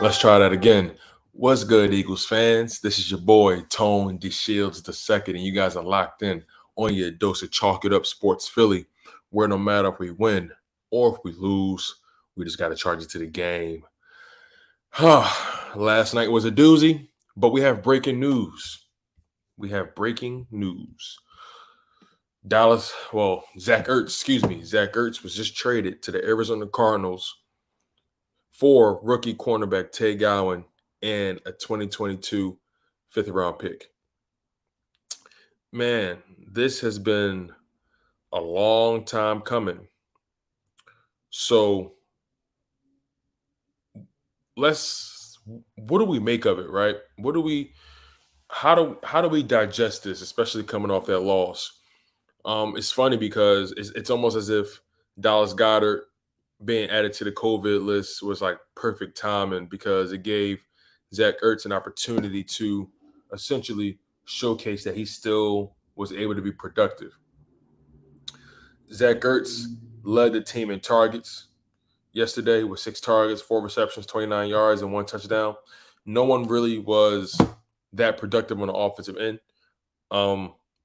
Let's try that again. What's good, Eagles fans? This is your boy, Tone D Shields the second, and you guys are locked in on your dose of Chalk It Up Sports Philly, where no matter if we win or if we lose, we just got to charge it to the game. Last night was a doozy, but we have breaking news. We have breaking news. Zach Ertz was just traded to the Arizona Cardinals for rookie cornerback Tay Gowan and a 2022 fifth round pick. Man, this has been a long time coming. So what do we make of it, right? How do we digest this, especially coming off that loss? It's funny because it's almost as if Dallas Goedert being added to the COVID list was like perfect timing because it gave Zach Ertz an opportunity to essentially showcase that he still was able to be productive. Zach Ertz led the team in targets yesterday with 6 targets, 4 receptions, 29 yards, and 1 touchdown. No one really was that productive on the offensive end,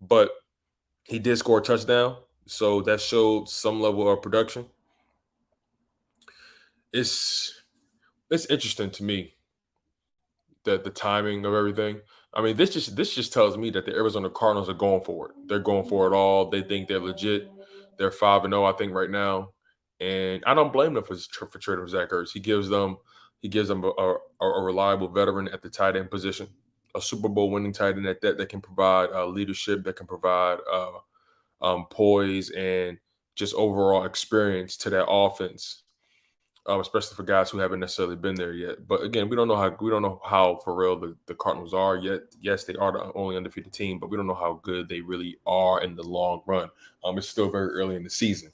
but he did score a touchdown, so that showed some level of production. It's it's interesting to me that the timing of everything. I mean, this just tells me that the Arizona Cardinals are going for it. They're going for it all. They think they're legit. They're 5-0, I think, right now, and I don't blame them for trading for Zach Ertz. He gives them a reliable veteran at the tight end position, a Super Bowl winning tight end at that can provide leadership, that can provide poise and just overall experience to that offense, especially for guys who haven't necessarily been there yet. But again, we don't know how for real the Cardinals are yet. Yes, they are the only undefeated team, but we don't know how good they really are in the long run. It's still very early in the season.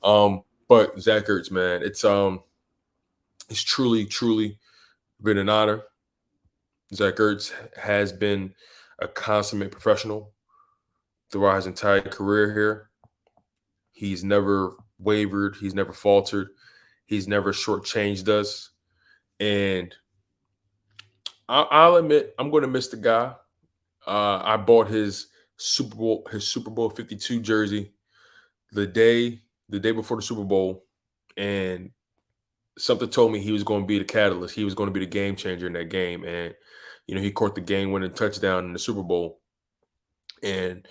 But Zach Ertz, man, it's truly been an honor. Zach Ertz has been a consummate professional throughout his entire career here. He's never wavered. He's never faltered. He's never shortchanged us. And I'll admit, I'm going to miss the guy. I bought his Super Bowl 52 jersey the day before the Super Bowl, and something told me he was going to be the catalyst. He was going to be the game changer in that game, and he caught the game-winning touchdown in the Super Bowl. And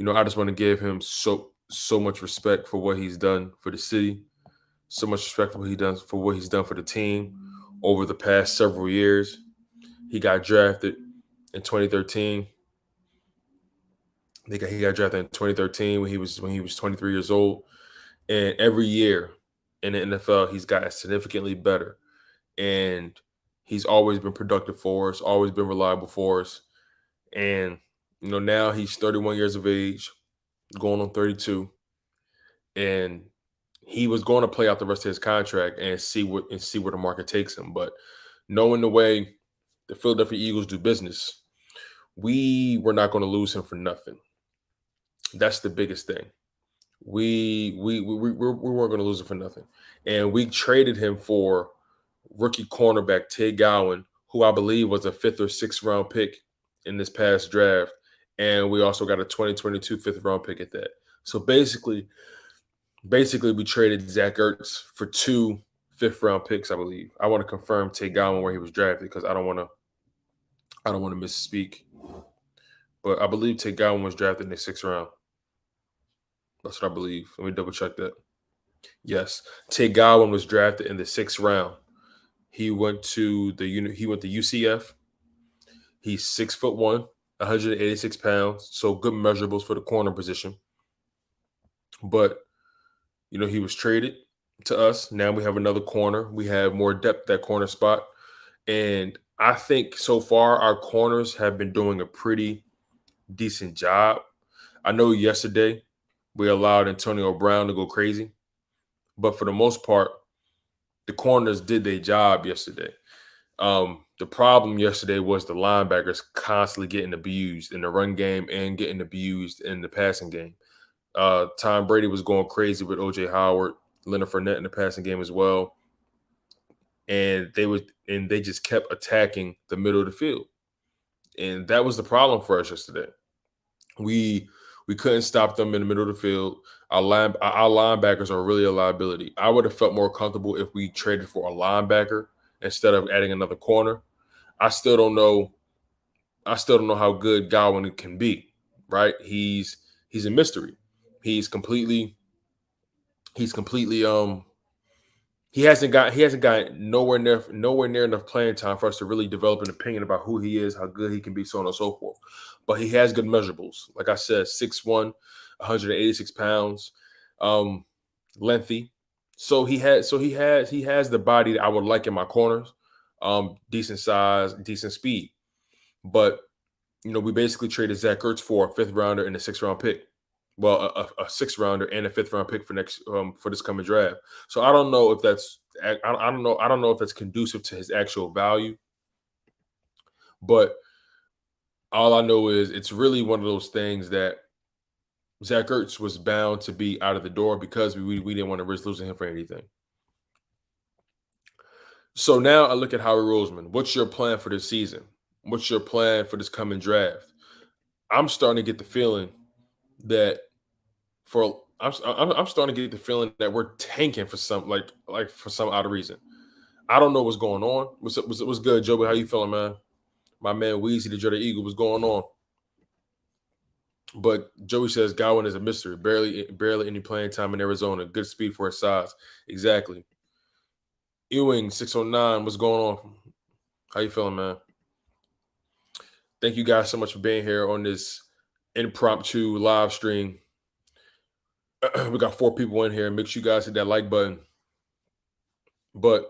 I just want to give him so much respect for what he's done for the city, so much respect for what he's done for the team over the past several years. He got drafted in 2013. He got drafted in 2013 when he was 23 years old, and every year in the NFL he's gotten significantly better, and he's always been productive for us, always been reliable for us, and now he's 31 years of age, going on 32, and he was going to play out the rest of his contract and see where the market takes him. But knowing the way the Philadelphia Eagles do business, we were not going to lose him for nothing. That's the biggest thing. We weren't going to lose him for nothing, and we traded him for rookie cornerback Tay Gowan, who I believe was a fifth or sixth round pick in this past draft, and we also got a 2022 fifth round pick at that. So basically, we traded Zach Ertz for 2 fifth-round picks, I believe. I want to confirm Tay Gowan where he was drafted because I don't want to misspeak. But I believe Tay Gowan was drafted in the 6th round. That's what I believe. Let me double check that. Yes, Tay Gowan was drafted in the 6th round. He went to UCF. He's 6'1", 186 pounds, so good measurables for the corner position. But he was traded to us. Now we have another corner. We have more depth at that corner spot. And I think so far our corners have been doing a pretty decent job. I know yesterday we allowed Antonio Brown to go crazy, but for the most part, the corners did their job yesterday. The problem yesterday was the linebackers constantly getting abused in the run game and getting abused in the passing game. Tom Brady was going crazy with O.J. Howard, Leonard Fournette in the passing game as well. and they just kept attacking the middle of the field. And that was the problem for us yesterday. We couldn't stop them in the middle of the field. Our linebackers are really a liability. I would have felt more comfortable if we traded for a linebacker instead of adding another corner. I still don't know. I still don't know how good Gowan can be. Right? He's a mystery. He's completely he hasn't got nowhere near enough playing time for us to really develop an opinion about who he is, how good he can be, so on and so forth. But he has good measurables. Like I said, 6'1", 186 pounds, lengthy. So he has the body that I would like in my corners. Decent size, decent speed. But we basically traded Zach Ertz for a 5th rounder and a 6th round pick. Well, a 6th rounder and a 5th round pick for this coming draft. So I don't know if that's I don't know if that's conducive to his actual value. But all I know is it's really one of those things that Zach Ertz was bound to be out of the door because we didn't want to risk losing him for anything. So now I look at Howie Roseman. What's your plan for this season? What's your plan for this coming draft? I'm starting to get the feeling that I'm starting to get the feeling that we're tanking for some for some odd reason. I don't know what's going on. What's good, Joey? How you feeling, man? My man Weezy, the Dreaded Eagle, what's going on? But Joey says Gowan is a mystery. Barely any playing time in Arizona. Good speed for his size. Exactly. Ewing 609, what's going on? How you feeling, man? Thank you guys so much for being here on this impromptu live stream. We got 4 people in here. Make sure you guys hit that like button. But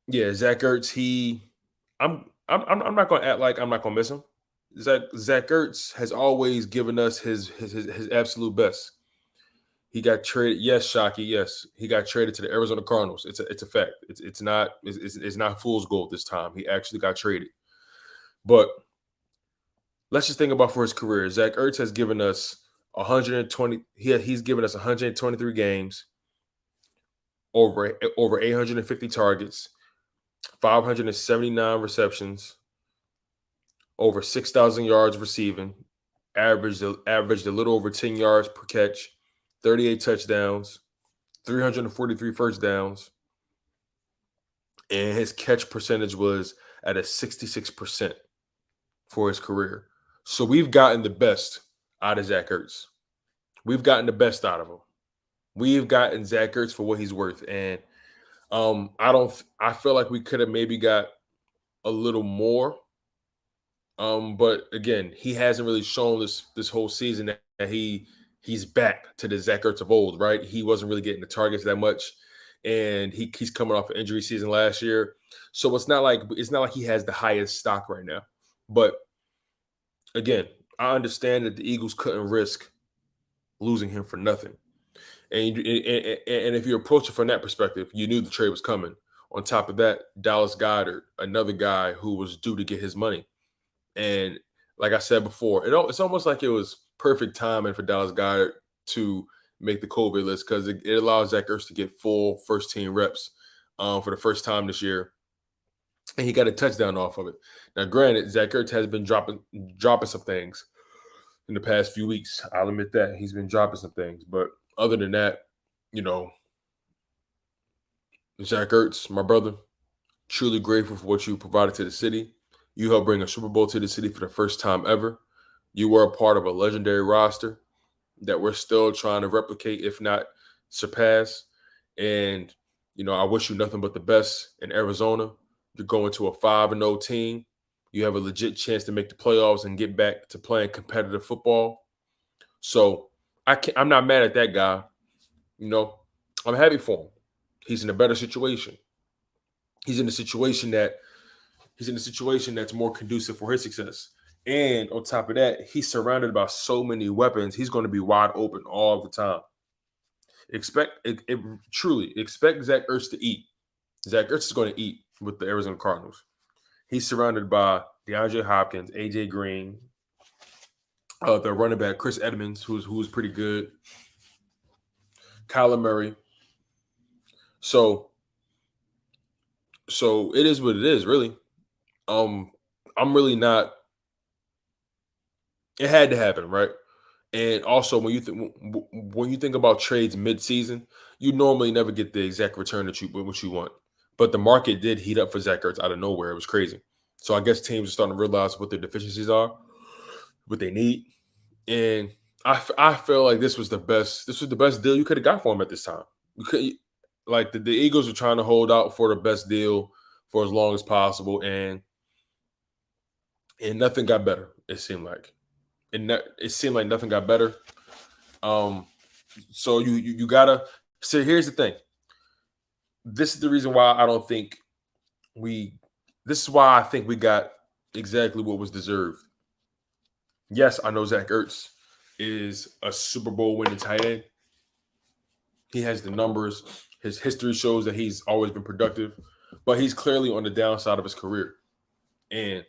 yeah, Zach Ertz, I'm not gonna act like I'm not gonna miss him. Zach Ertz has always given us his absolute best. He got traded. Yes, Shockey. Yes, he got traded to the Arizona Cardinals. It's a fact. It's not fool's gold this time. He actually got traded. But let's just think about for his career. Zach Ertz has given us 120. He's given us 123 games, over 850 targets, 579 receptions, over 6,000 yards receiving, averaged a little over 10 yards per catch, 38 touchdowns, 343 first downs, and his catch percentage was at a 66% for his career. So we've gotten the best out of Zach Ertz. We've gotten the best out of him. We've gotten Zach Ertz for what he's worth. And I feel like we could have maybe got a little more. But again, he hasn't really shown this whole season that he's back to the Zach Ertz of old, right? He wasn't really getting the targets that much, and he's coming off an injury season last year. So it's not like he has the highest stock right now. But again, I understand that the Eagles couldn't risk losing him for nothing. And if you approach it from that perspective, you knew the trade was coming. On top of that, Dallas Goedert, another guy who was due to get his money. And like I said before, it's almost like it was perfect timing for Dallas Goedert to make the COVID list because it allows Zach Ertz to get full first-team reps for the first time this year. And he got a touchdown off of it. Now, granted, Zach Ertz has been dropping some things in the past few weeks. I'll admit that. He's been dropping some things. But other than that, Zach Ertz, my brother, truly grateful for what you provided to the city. You helped bring a Super Bowl to the city for the first time ever. You were a part of a legendary roster that we're still trying to replicate, if not surpass. And, I wish you nothing but the best in Arizona. You're going to a 5-0 team. You have a legit chance to make the playoffs and get back to playing competitive football. So I'm not mad at that guy. I'm happy for him. He's in a better situation. He's in a situation that's more conducive for his success. And on top of that, he's surrounded by so many weapons. He's going to be wide open all the time. Truly expect Zach Ertz to eat. Zach Ertz is going to eat with the Arizona Cardinals. He's surrounded by DeAndre Hopkins, AJ Green, the running back Chris Edmonds, who's pretty good, Kyler Murray. So So it is what it is, really. Um, I'm really not. It had to happen, right? And also, when you think about trades mid-season, you normally never get the exact return that what you want. But the market did heat up for Zach Ertz out of nowhere. It was crazy. So I guess teams are starting to realize what their deficiencies are, what they need, and I feel like this was the best. This was the best deal you could have got for him at this time. You could like the Eagles were trying to hold out for the best deal for as long as possible, and nothing got better. It seemed like, it seemed like nothing got better. Um, so you gotta. So here's the thing. This is the reason why I don't think we. This is why I think we got exactly what was deserved. Yes, I know Zach Ertz is a Super Bowl winning tight end. He has the numbers. His history shows that he's always been productive, but he's clearly on the downside of his career. And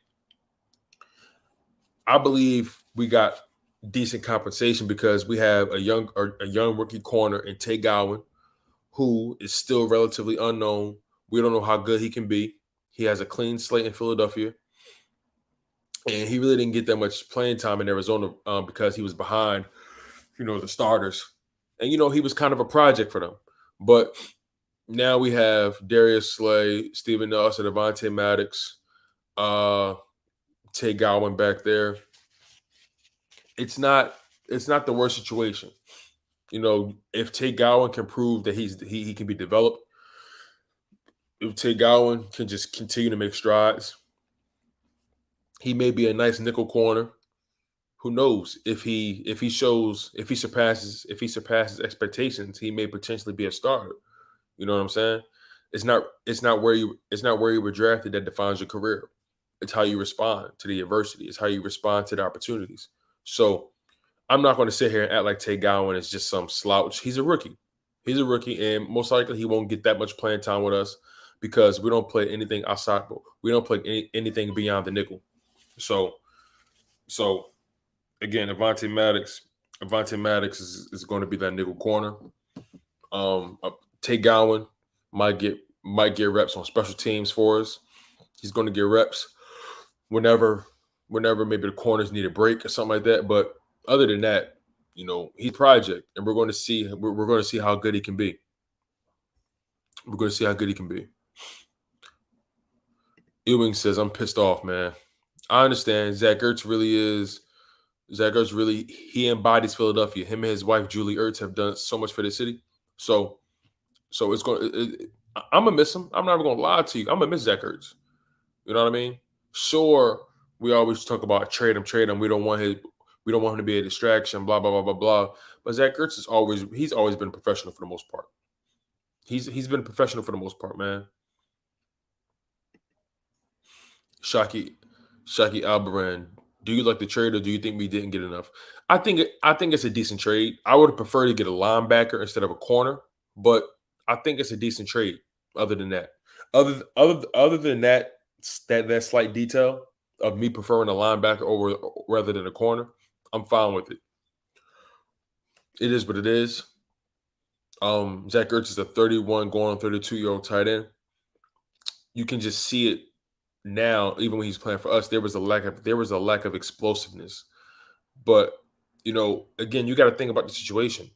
I believe we got decent compensation because we have a young rookie corner in Tay Gowan, who is still relatively unknown. We don't know how good he can be. He has a clean slate in Philadelphia, and he really didn't get that much playing time in Arizona because he was behind, the starters, and he was kind of a project for them. But now we have Darius Slay, Steven Nelson, Devontae Maddox, Tay Gowan back there. It's not the worst situation. If Tay Gowan can prove that he can be developed, if Tay Gowan can just continue to make strides, he may be a nice nickel corner. Who knows if he surpasses expectations, he may potentially be a starter. You know what I'm saying? It's not where you were drafted that defines your career. It's how you respond to the adversity. It's how you respond to the opportunities. So I'm not going to sit here and act like Tay Gowan is just some slouch. He's a rookie. He's a rookie, and most likely he won't get that much playing time with us because we don't play anything outside. We don't play anything beyond the nickel. So again, Avante Maddox is going to be that nickel corner. Tay Gowan might get reps on special teams for us. He's going to get reps whenever maybe the corners need a break or something like that. But other than that, he's a project, and we're going to see how good he can be. We're going to see how good he can be. Ewing says, "I'm pissed off, man. I understand. Zach Ertz really he embodies Philadelphia. Him and his wife Julie Ertz have done so much for the city. So it's going. I'm gonna miss him. I'm not even gonna lie to you. I'm gonna miss Zach Ertz. You know what I mean? Sure, we always talk about trade him. We don't want him to be a distraction. Blah blah blah blah blah. But Zach Ertz he's always been professional for the most part. He's been professional for the most part, man. Shaki Albaran, do you like the trade or do you think we didn't get enough? I think it's a decent trade. I would prefer to get a linebacker instead of a corner, but I think it's a decent trade. Other than that, other than that slight detail of me preferring a linebacker over rather than a corner, I'm fine with it. It is what it is. Zach Ertz is a 31 going on 32-year-old tight end. You can just see it now, even when he's playing for us, there was a lack of explosiveness. But again, you got to think about the situation.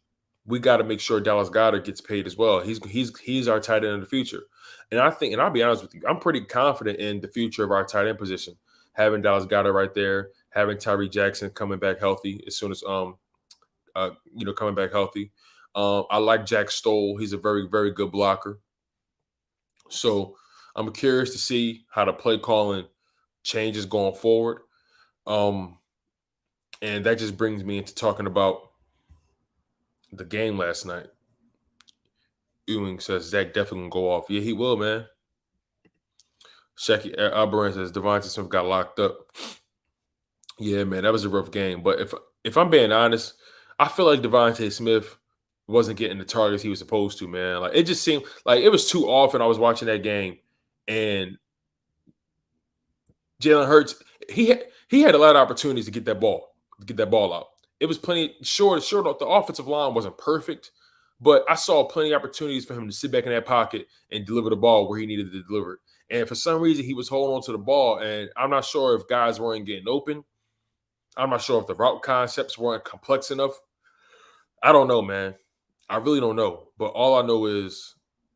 We got to make sure Dallas Goedert gets paid as well. He's our tight end in the future, and I'll be honest with you, I'm pretty confident in the future of our tight end position. Having Dallas Goedert right there, having Tyree Jackson coming back healthy as soon as coming back healthy. I like Jack Stoll. He's a very very good blocker. So I'm curious to see how the play calling changes going forward. And that just brings me into talking about the game last night. Ewing says Zach definitely gonna go off. Yeah, he will, man. Shaki Albaran says Devontae Smith got locked up. Yeah, man, that was a rough game. But if I'm being honest, I feel like Devontae Smith wasn't getting the targets he was supposed to, man. Like it just seemed like it was too often I was watching that game. And Jalen Hurts, he had a lot of opportunities to get that ball out. It was plenty short. The offensive line wasn't perfect, but I saw plenty of opportunities for him to sit back in that pocket and deliver the ball where he needed to deliver it. And for some reason, he was holding on to the ball. And I'm not sure if guys weren't getting open. I'm not sure if the route concepts weren't complex enough. I don't know, man. I really don't know. But all I know is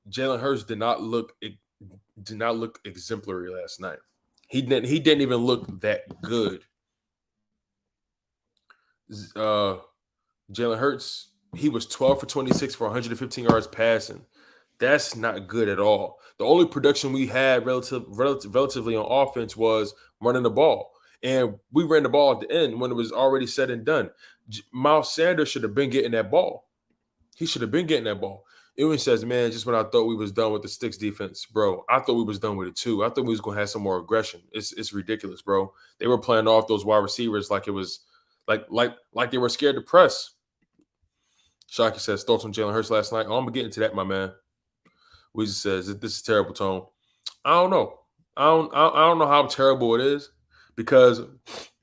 Jalen Hurts did not look exemplary last night. He didn't even look that good. Uh, Jalen Hurts, he was 12 for 26 for 115 yards passing. That's not good at all. The only production we had relatively on offense was running the ball. And we ran the ball at the end when it was already said and done. Miles Sanders should have been getting that ball. He should have been getting that ball. Ewing says, man, just when I thought we was done with the sticks defense, bro, I thought we was done with it too. I thought we was going to have some more aggression. It's ridiculous, bro. They were playing off those wide receivers like it was like they were scared to press. Shockey says, thoughts on Jalen Hurts last night? Oh, I'm going to get into that, my man. Weezy says, this is terrible, Tone. I don't know. I don't know how terrible it is because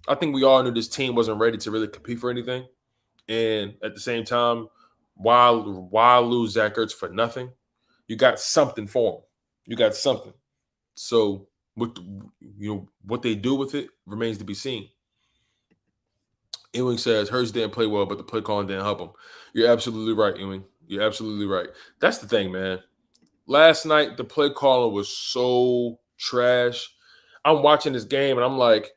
I think we all knew this team wasn't ready to really compete for anything. And at the same time, why lose Zach Ertz for nothing? You got something for him. You got something. So what they do with it remains to be seen. Ewing says Hurts didn't play well, but the play calling didn't help him. You're absolutely right, Ewing. You're absolutely right. That's the thing, man. Last night, the play calling was so trash. I'm watching this game, and I'm like,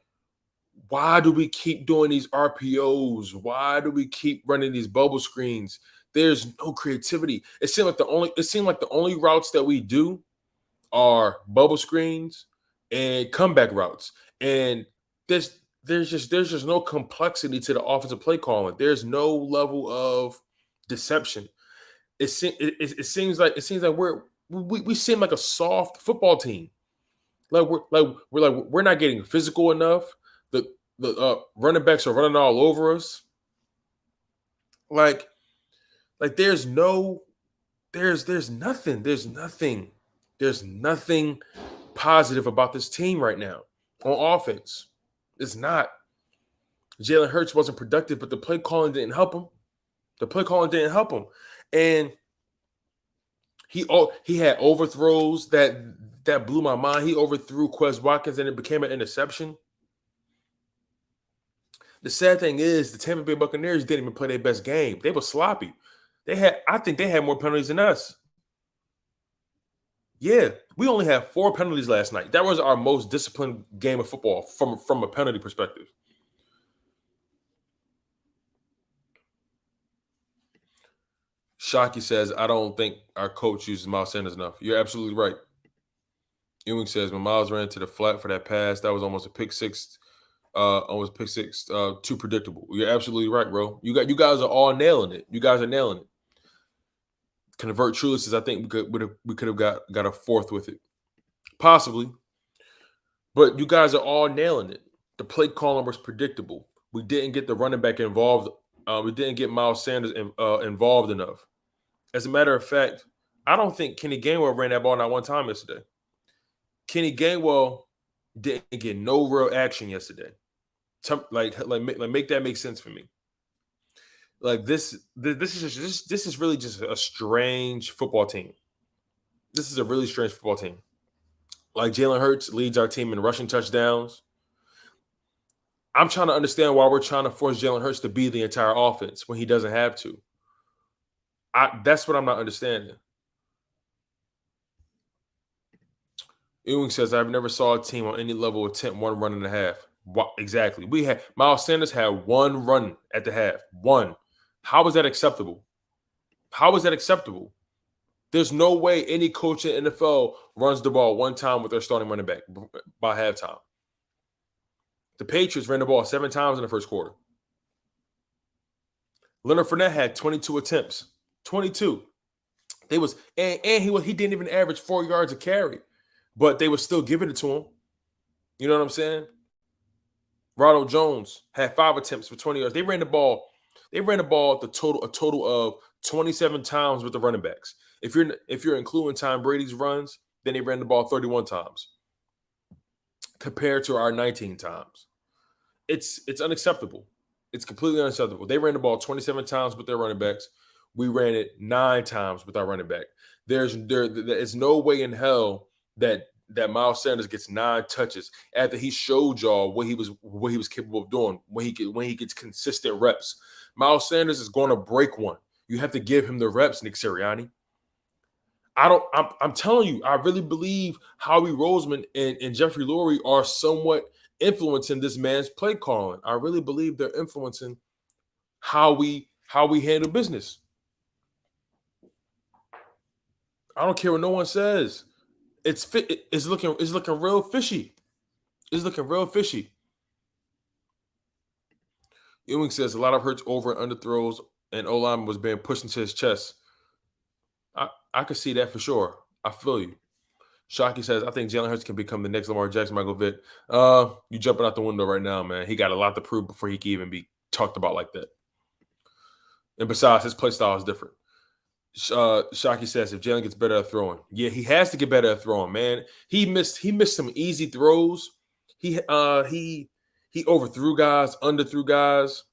why do we keep doing these RPOs? Why do we keep running these bubble screens? There's no creativity. It seemed like the only routes that we do are bubble screens and comeback routes. And there's just no complexity to the offensive play calling. There's no level of deception. It seems like we seem like a soft football team. We're not getting physical enough. The running backs are running all over us. Like there's nothing positive about this team right now on offense. It's not. Jalen Hurts wasn't productive, but the play calling didn't help him. And he had overthrows that blew my mind. He overthrew Quez Watkins and it became an interception. The sad thing is the Tampa Bay Buccaneers didn't even play their best game. They were sloppy. I think they had more penalties than us. Yeah, we only had 4 penalties last night. That was our most disciplined game of football from a penalty perspective. Shockey says, I don't think our coach uses Miles Sanders enough. You're absolutely right. Ewing says, when Miles ran to the flat for that pass, that was almost a pick six. Too predictable. You're absolutely right, bro. You guys are all nailing it. You guys are nailing it. Convert Truly says, I think we could have got a fourth with it. Possibly. But you guys are all nailing it. The play calling was predictable. We didn't get the running back involved. We didn't get Miles Sanders involved enough. As a matter of fact, I don't think Kenny Gainwell ran that ball not one time yesterday. Kenny Gainwell didn't get no real action yesterday. Make that make sense for me. Like this is really just a strange football team. This is a really strange football team. Like Jalen Hurts leads our team in rushing touchdowns. I'm trying to understand why we're trying to force Jalen Hurts to be the entire offense when he doesn't have to. That's what I'm not understanding. Ewing says, I've never saw a team on any level attempt 1 run and a half. Exactly. Miles Sanders had 1 run at the half. 1. How is that acceptable? There's no way any coach in the NFL runs the ball 1 time with their starting running back by halftime. The Patriots ran the ball 7 times in the first quarter. Leonard Fournette had 22 attempts. 22. He didn't even average 4 yards a carry, but they were still giving it to him. You know what I'm saying? Ronald Jones had 5 attempts for 20 yards. They ran the ball a total of 27 times with the running backs. If you're including Tom Brady's runs, then they ran the ball 31 times compared to our 19 times. It's unacceptable. It's completely unacceptable. They ran the ball 27 times with their running backs. We ran it 9 times with our running back. There's no way in hell that that Miles Sanders gets 9 touches after he showed y'all what he was capable of doing when he gets consistent reps. Miles Sanders is going to break one. You have to give him the reps, Nick Sirianni. I'm telling you, I really believe Howie Roseman and Jeffrey Lurie are somewhat influencing this man's play calling. I really believe they're influencing how we handle business. I don't care what no one says. It's looking real fishy. It's looking real fishy. Ewing says a lot of Hurts over and underthrows, and O-line was being pushed into his chest. I could see that for sure. I feel you. Shockey says, I think Jalen Hurts can become the next Lamar Jackson, Michael Vick. You jumping out the window right now, man. He got a lot to prove before he can even be talked about like that. And besides, his play style is different. Shockey says, if Jalen gets better at throwing. Yeah, he has to get better at throwing, man. He missed some easy throws. He overthrew guys, underthrew guys.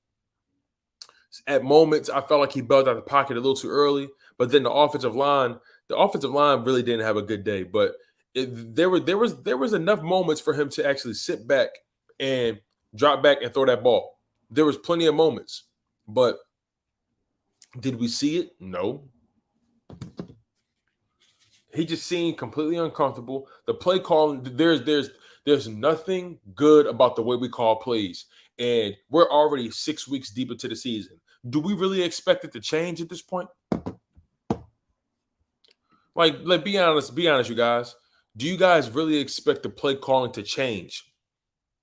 At moments, I felt like he bailed out the pocket a little too early. But then the offensive line really didn't have a good day. But there was enough moments for him to actually sit back and drop back and throw that ball. There was plenty of moments. But did we see it? No. He just seemed completely uncomfortable. The play calling, there's nothing good about the way we call plays. And we're already 6 weeks deep into the season. Do we really expect it to change at this point? Like, be honest, you guys. Do you guys really expect the play calling to change?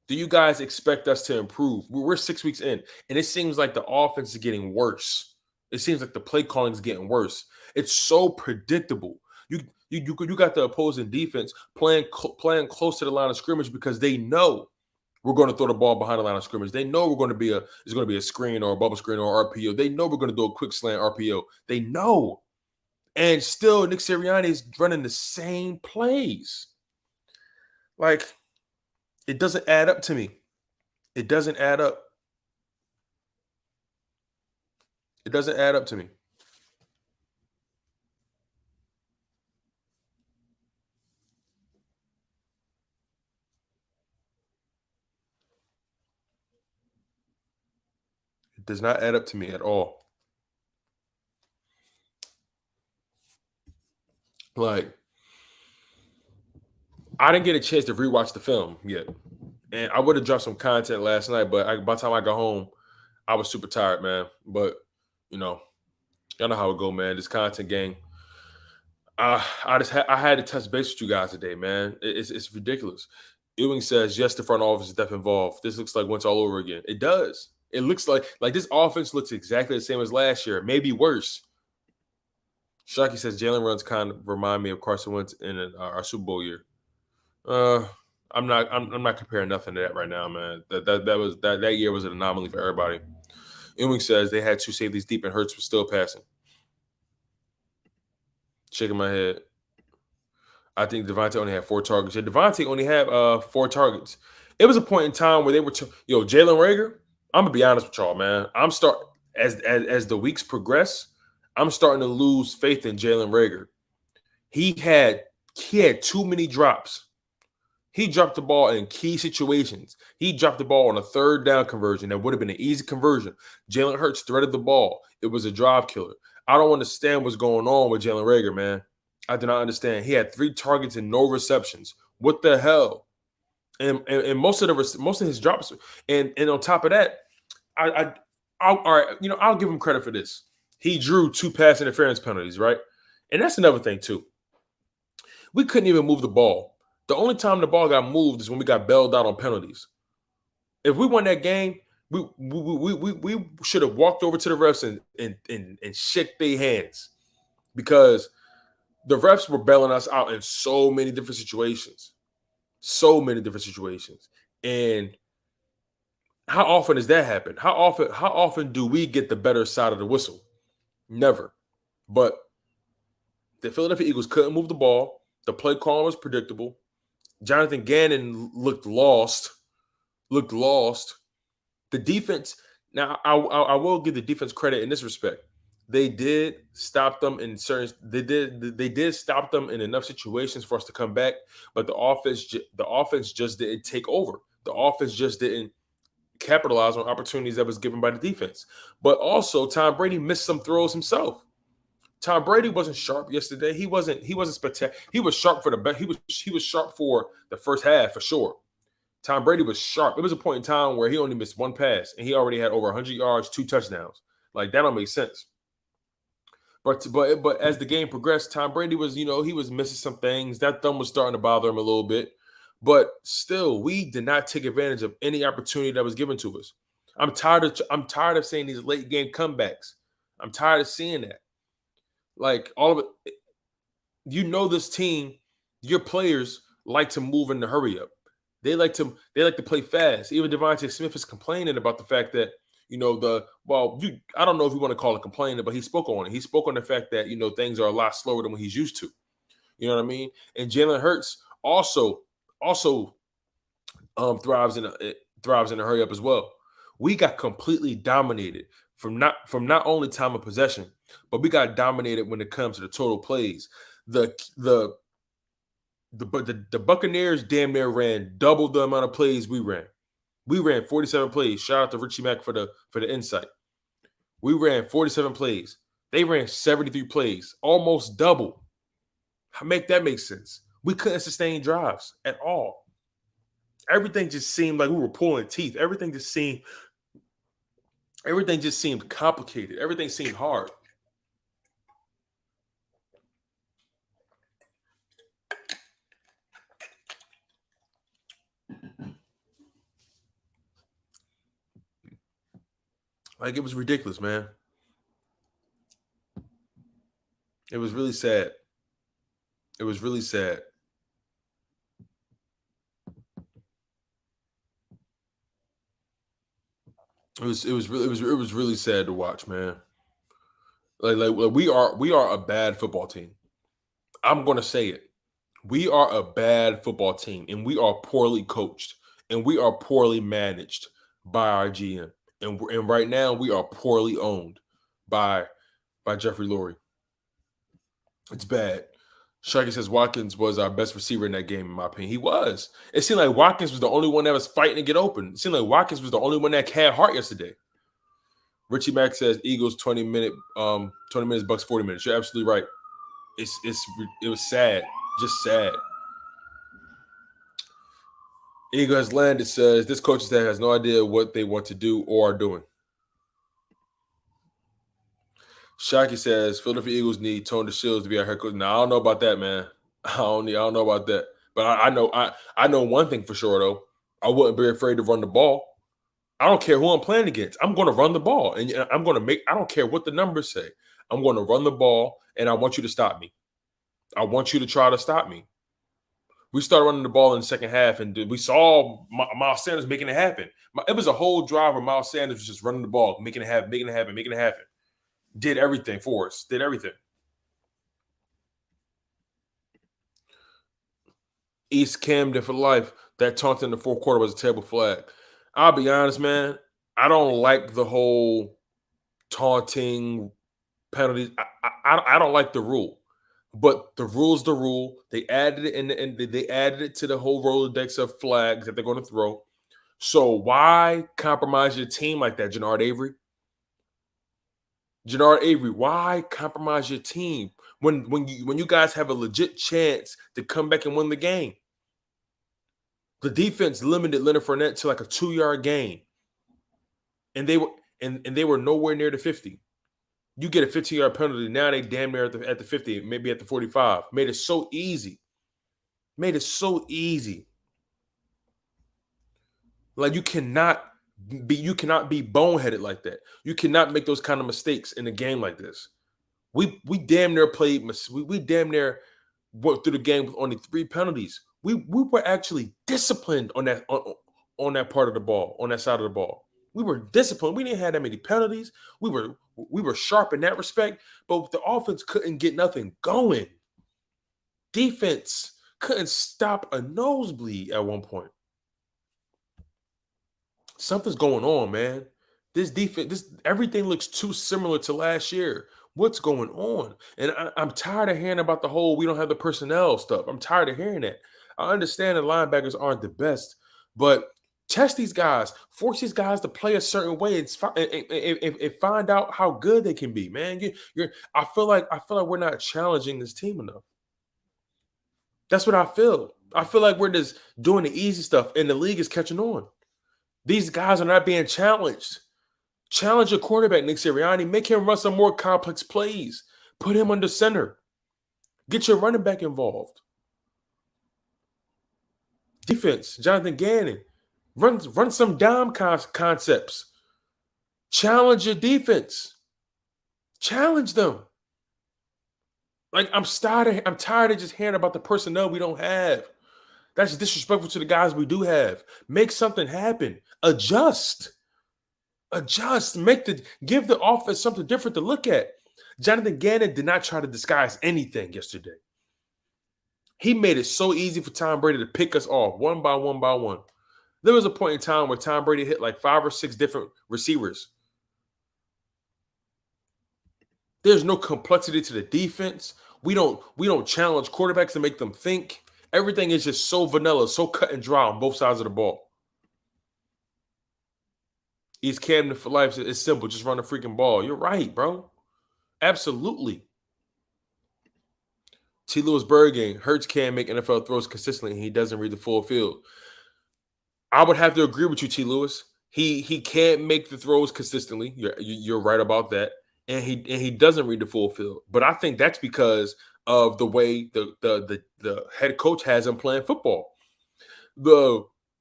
Do you guys expect us to improve? We're 6 weeks in, and it seems like the offense is getting worse. It seems like the play calling is getting worse. It's so predictable. You got the opposing defense playing close to the line of scrimmage because they know we're going to throw the ball behind the line of scrimmage. They know it's going to be a screen or a bubble screen or RPO. They know we're going to do a quick slant RPO. They know. And still, Nick Sirianni is running the same plays. Like, it doesn't add up to me. It doesn't add up. It doesn't add up to me. It does not add up to me at all. Like, I didn't get a chance to rewatch the film yet. And I would have dropped some content last night, but by the time I got home, I was super tired, man. But, y'all know how it go, man. This content gang. I had to touch base with you guys today, man. It's ridiculous. Ewing says, yes, the front office is definitely involved. This looks like once all over again. It does. It looks like this offense looks exactly the same as last year, maybe worse. Shockey says Jalen runs kind of remind me of Carson Wentz in our Super Bowl year. I'm not comparing nothing to that right now, man. That year was an anomaly for everybody. Ewing says they had 2 safeties deep and Hurts was still passing. Shaking my head. I think Devontae only had 4 targets. Yeah, Devontae only had 4 targets. It was a point in time where they were Jalen Reagor. I'm gonna be honest with y'all, man. As the weeks progress, I'm starting to lose faith in Jalen Reagor. He had too many drops. He dropped the ball in key situations. He dropped the ball on a 3rd down conversion that would have been an easy conversion. Jalen Hurts threaded the ball. It was a drive killer. I don't understand what's going on with Jalen Reagor, man. I do not understand. He had 3 targets and no receptions. What the hell? And most of his drops. And on top of that, I'll give him credit for this. He drew 2 pass interference penalties, right? And that's another thing too. We couldn't even move the ball. The only time the ball got moved is when we got bailed out on penalties. If we won that game, we should have walked over to the refs and shook their hands because the refs were bailing us out in so many different situations. So many different situations. And how often does that happen? How often do we get the better side of the whistle? Never. But the Philadelphia Eagles couldn't move the ball. The play call was predictable. Jonathan Gannon looked lost. The defense, now I will give the defense credit in this respect. they did stop them in certain. They did stop them in enough situations for us to come back, but the offense just didn't take over. The offense just didn't capitalize on opportunities that was given by the defense. But also, Tom Brady missed some throws himself. Tom Brady wasn't sharp yesterday. He wasn't spectacular. He was sharp for the best. He was sharp for the first half for sure. Tom Brady was sharp. It was a point in time where he only missed one pass and he already had over 100 yards, 2 touchdowns. Like that don't make sense. But as the game progressed, Tom Brady was, he was missing some things. That thumb was starting to bother him a little bit. But still, we did not take advantage of any opportunity that was given to us. I'm tired of seeing these late game comebacks. I'm tired of seeing that. Like all of it, this team, your players like to move in the hurry up. They like to play fast. Even Devontae Smith is complaining about the fact that I don't know if you want to call it complaining, but he spoke on it. He spoke on the fact that things are a lot slower than what he's used to. You know what I mean? And Jalen Hurts also thrives in a hurry up as well. We got completely dominated from not only time of possession, but we got dominated when it comes to the total plays. The Buccaneers damn near ran double the amount of plays we ran. We ran 47 plays. Shout out to Richie Mack for the insight. We ran 47 plays. They ran 73 plays, almost double. Make that make sense? We couldn't sustain drives at all. Everything just seemed like we were pulling teeth. Everything just seemed complicated. Everything seemed hard. Like it was ridiculous, man. It was really sad. It was really sad. It was really sad to watch, man. Like we are a bad football team. I'm gonna say it. We are a bad football team, and we are poorly coached, and we are poorly managed by our GM, and right now we are poorly owned by Jeffrey Lurie. It's bad. Sharky says Watkins was our best receiver in that game, in my opinion. He was. It seemed like Watkins was the only one that was fighting to get open. It seemed like Watkins was the only one that had heart yesterday. Richie Mack says Eagles 20 minutes, Bucks 40 minutes. You're absolutely right. It was sad, just sad. Eagle has landed. Says this coaching staff has no idea what they want to do or are doing. Shockey says Philadelphia Eagles need Tony Shields to be our head coach. Now I don't know about that, man. I don't know about that. But I know one thing for sure though. I wouldn't be afraid to run the ball. I don't care who I'm playing against. I'm going to run the ball, and I'm going to make. I don't care what the numbers say. I'm going to run the ball, and I want you to stop me. I want you to try to stop me. We started running the ball in the second half, and we saw Miles Sanders making it happen. It was a whole drive where Miles Sanders was just running the ball, making it happen. Did everything for us. Did everything. East Camden for life. That taunt in the fourth quarter was a terrible flag. I'll be honest, man. I don't like the whole taunting penalties. I don't like the rule, but the rule's the rule. They added it and they added it to the whole Rolodex of flags that they're going to throw. So why compromise your team like that, Jannard Avery? Why compromise your team when you guys have a legit chance to come back and win the game? The defense limited Leonard Fournette to like a 2-yard gain, and they were nowhere near the 50. You get a 15-yard penalty. Now they damn near at the 50, maybe at the 45. Made it so easy. Like you cannot be boneheaded like that. You cannot make those kind of mistakes in a game like this. We damn near played. We damn near went through the game with only 3 penalties. We were actually disciplined on that part of the ball, on that side of the ball. We were disciplined. We didn't have that many penalties. We were sharp in that respect, but the offense couldn't get nothing going. Defense couldn't stop a nosebleed at one point. Something's going on, man. This defense, everything looks too similar to last year. What's going on? And I'm tired of hearing about the whole we don't have the personnel stuff. I'm tired of hearing that. I understand the linebackers aren't the best, but test these guys, force these guys to play a certain way, and find out how good they can be. Man, I feel like we're not challenging this team enough. That's what I feel. I feel like we're just doing the easy stuff, and the league is catching on. These guys are not being challenged. Challenge your quarterback, Nick Sirianni. Make him run some more complex plays. Put him under center. Get your running back involved. Defense, Jonathan Gannon. Run some dime concepts. Challenge your defense. Challenge them. Like, I'm tired of just hearing about the personnel we don't have. That's disrespectful to the guys we do have. Make something happen. Adjust. Give the offense something different to look at. Jonathan Gannon did not try to disguise anything yesterday. He made it so easy for Tom Brady to pick us off one by one by one. There was a point in time where Tom Brady hit like 5 or 6 different receivers. There's no complexity to the defense. We don't challenge quarterbacks to make them think. Everything is just so vanilla, so cut and dry on both sides of the ball. East Camden for life is simple. Just run the freaking ball. You're right, bro. Absolutely. T. Lewis Bergen, Hurts can't make NFL throws consistently, and he doesn't read the full field. I would have to agree with you, T. Lewis. He can't make the throws consistently. You're right about that, and he doesn't read the full field. But I think that's because of the way the head coach has him playing football.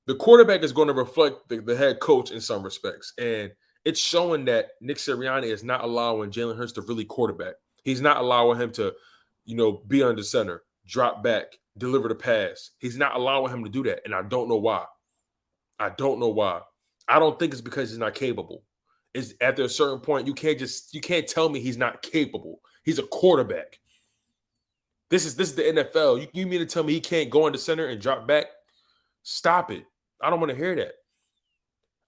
The quarterback is going to reflect the head coach in some respects, and it's showing that Nick Sirianni is not allowing Jalen Hurts to really quarterback. He's not allowing him to, be under center, drop back, deliver the pass. He's not allowing him to do that, and I don't know why. I don't think it's because he's not capable. It's after a certain point, you can't tell me he's not capable. He's a quarterback. This is the NFL. You mean to tell me he can't go into center and drop back? Stop it. I don't want to hear that.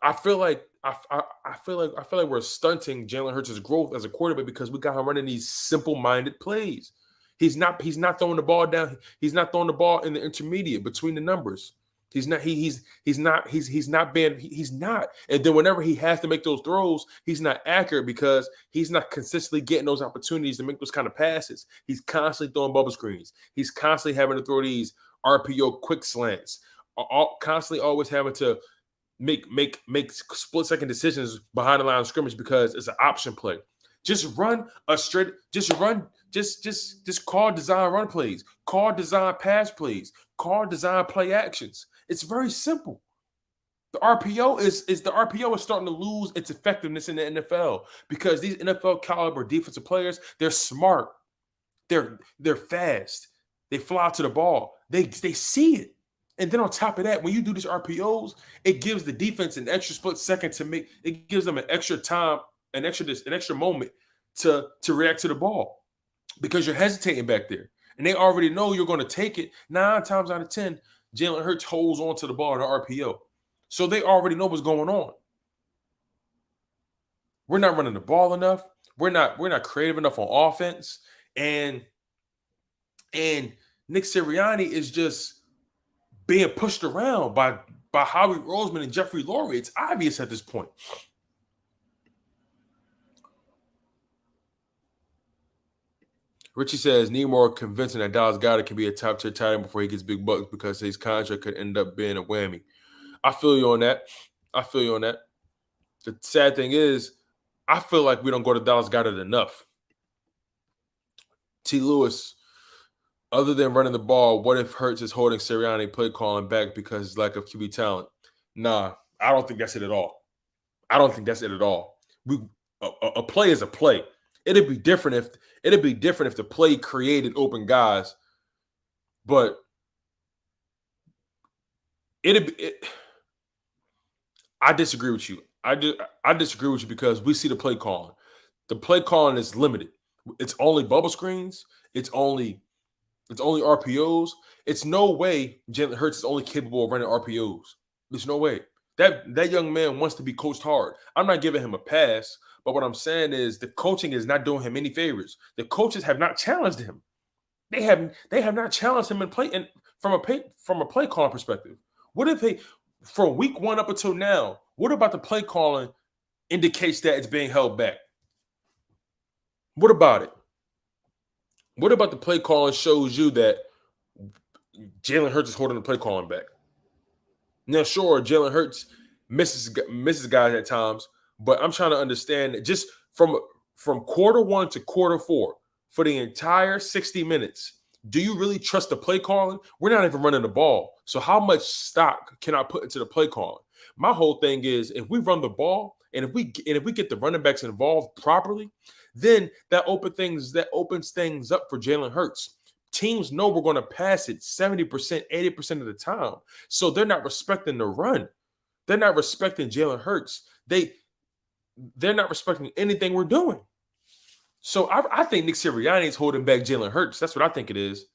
I feel like we're stunting Jalen Hurts' growth as a quarterback because we got him running these simple-minded plays. He's not throwing the ball down. He's not throwing the ball in the intermediate between the numbers. He's not. And then whenever he has to make those throws, he's not accurate because he's not consistently getting those opportunities to make those kind of passes. He's constantly throwing bubble screens. He's constantly having to throw these RPO quick slants. Constantly always having to make split-second decisions behind the line of scrimmage because it's an option play. Just call design run plays, call design pass plays, call design play actions. It's very simple. The RPO is starting to lose its effectiveness in the NFL because these NFL caliber defensive players, they're smart, they're fast, they fly to the ball, they see it. And then on top of that, when you do these RPOs, it gives the defense an extra split second it gives them an extra time, an extra moment to react to the ball because you're hesitating back there. And they already know you're going to take it. 9 times out of 10, Jalen Hurts holds on to the ball in the RPO. So they already know what's going on. We're not running the ball enough. We're not creative enough on offense. And Nick Sirianni is just being pushed around by Howie Roseman and Jeffrey Lurie. It's obvious at this point. Richie says, need more convincing that Dallas Goedert can be a top-tier tight end before he gets big bucks because his contract could end up being a whammy. I feel you on that. The sad thing is, I feel like we don't go to Dallas Goedert enough. T. Lewis, other than running the ball, what if Hurts is holding Sirianni play calling back because of his lack of QB talent? Nah, I don't think that's it at all. A play is a play. It'd be different if the play created open guys, but I disagree with you. I disagree with you because we see the play calling. The play calling is limited. It's only bubble screens. It's only RPOs. It's no way Jalen Hurts is only capable of running RPOs. There's no way. That young man wants to be coached hard. I'm not giving him a pass, but what I'm saying is the coaching is not doing him any favors. The coaches have not challenged him. They have not challenged him in play and from a play calling perspective. What if they from week 1 up until now? What about the play calling indicates that it's being held back? What about it? What about the play calling shows you that Jalen Hurts is holding the play calling back? Now, sure, Jalen Hurts misses guys at times, but I'm trying to understand that just from quarter 1 to quarter 4 for the entire 60 minutes, do you really trust the play calling? We're not even running the ball. So how much stock can I put into the play calling? My whole thing is if we run the ball and if we get the running backs involved properly, then that opens things up for Jalen Hurts. Teams know we're going to pass it 70%, 80% of the time. So they're not respecting the run. They're not respecting Jalen Hurts. They're not respecting anything we're doing. So I think Nick Sirianni is holding back Jalen Hurts. That's what I think it is.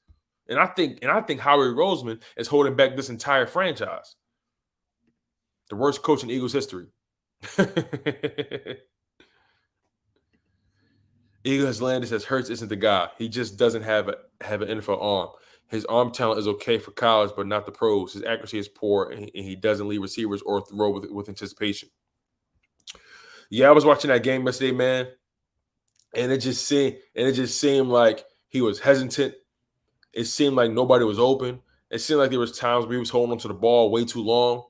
And I think Howie Roseman is holding back this entire franchise. The worst coach in Eagles history. Eagles landed says Hurts isn't the guy. He just doesn't have an NFL arm. His arm talent is okay for college, but not the pros. His accuracy is poor, and he doesn't lead receivers or throw with anticipation. Yeah, I was watching that game yesterday, man, and it just seemed like he was hesitant. It seemed like nobody was open. It seemed like there was times where he was holding onto the ball way too long.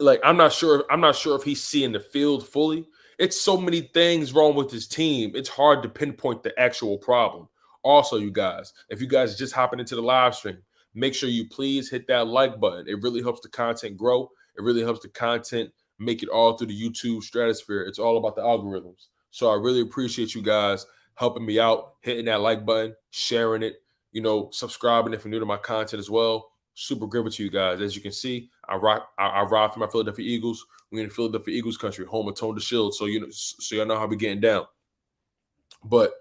Like I'm not sure if he's seeing the field fully. It's so many things wrong with his team. It's hard to pinpoint the actual problem. Also, you guys, if you guys just hopping into the live stream, make sure you please hit that like button. It really helps the content grow. It really helps the content make it all through the YouTube stratosphere. It's all about the algorithms. So I really appreciate you guys helping me out, hitting that like button, sharing it, subscribing if you're new to my content as well. Super grateful to you guys. As you can see, I ride for my Philadelphia Eagles. We're in Philadelphia Eagles country, home of Tone the Shield. So y'all know how we getting down. But